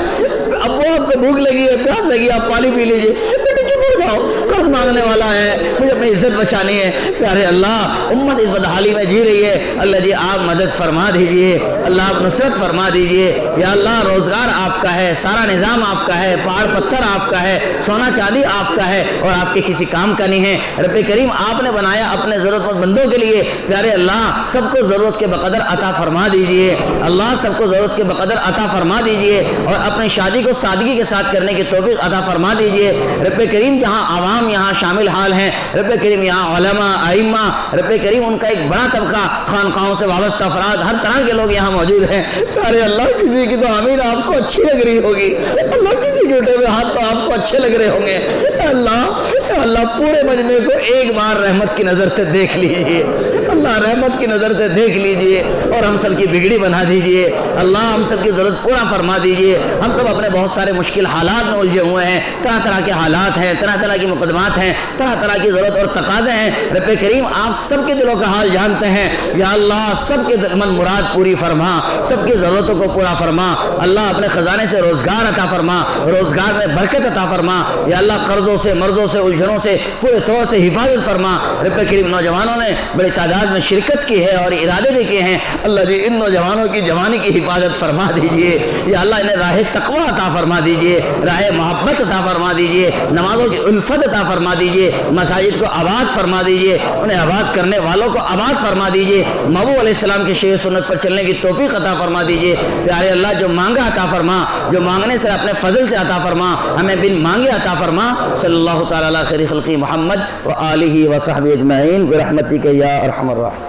ابو آپ کو بھوک لگی ہے, پیاس لگی, آپ پانی پی لیجیے, بیٹا چپ ہو جاؤ, قرض مانگنے والا ہے, مجھے اپنی عزت بچانی ہے. پیارے اللہ امت اس بدحالی میں جی رہی ہے, اللہ جی آپ مدد فرما دیجئے, اللہ آپ نصرت فرما دیجئے. یا اللہ روزگار آپ کا ہے, سارا نظام آپ کا ہے, پہاڑ پتھر آپ کا ہے, سونا چاندی آپ کا ہے, اور آپ کے کسی کام کا نہیں ہے. رب کریم آپ نے بنایا اپنے ضرورت مند بندوں کے لیے. پیارے اللہ سب کو ضرورت کے بقدر عطا فرما دیجئے, اللہ سب کو ضرورت کے بقدر عطا فرما دیجئے, اور اپنی شادی کو سادگی کے ساتھ کرنے کی توفیق عطا فرما دیجئے. رب کریم جہاں عوام یہاں شامل حال ہیں, رب کریم یہاں علماء ائمہ, رب کریم ان کا ایک بڑا طبقہ, خانقاہوں سے وابستہ افراد, ہر طرح کے لوگ یہاں موجود ہیں. پیارے اللہ کسی کی تو امین آپ کو اچھی لگ رہی ہوگی, اللہ کسی کے اٹھے ہوئے ہاتھ تو آپ کو اچھے لگ رہے ہوں گے. اللہ پورے مجمع کو ایک بار رحمت کی نظر سے دیکھ لیجئے, اللہ رحمت کی نظر سے دیکھ لیجئے, اور ہم سب کی بگڑی بنا دیجئے. اللہ ہم سب کی ضرورت پورا فرما دیجئے. ہم سب اپنے بہت سارے مشکل حالات میں الجھے ہوئے ہیں, طرح طرح کے حالات ہیں, طرح طرح کی مقدمات ہیں, طرح طرح کی ضرورت اور تقاضے ہیں. رب کریم آپ سب کے دلوں کا حال جانتے ہیں. یا اللہ سب کے من مراد پوری فرما, سب کی ضرورتوں کو پورا فرما. اللہ اپنے خزانے سے روزگار عطا فرما, روزگار میں برکت عطا فرما. یا اللہ قرضوں سے مرضوں سے الجھنوں سے پورے طور سے حفاظت فرما. رب کریم نوجوانوں نے بڑی تعداد میں شرکت کی ہے اور ارادے بھی کیے ہیں, اللہ جی ان نوجوانوں کی جوانی کی حفاظت فرما دیجئے. یا اللہ انہیں راہ تقویٰ عطا فرما دیجئے, راہ محبت عطا فرما دیجئے, نمازوں کی الفت عطا فرما دیجئے, مساجد کو آباد فرما دیجئے, انہیں آباد کرنے والوں کو آباد فرما دیجئے. محبوب علیہ السلام کے شریعت سنت پر چلنے کی توفیق عطا فرما دیجئے. پیارے اللہ جو مانگا عطا فرما, جو مانگنے سے اپنے فضل سے عطا فرما, ہمیں بن مانگے عطا فرما. صلی اللہ تعالی علی خیر خلقی محمد و آلہ و صحبہ اجمعین برحمتک یا ارحم الراحمین.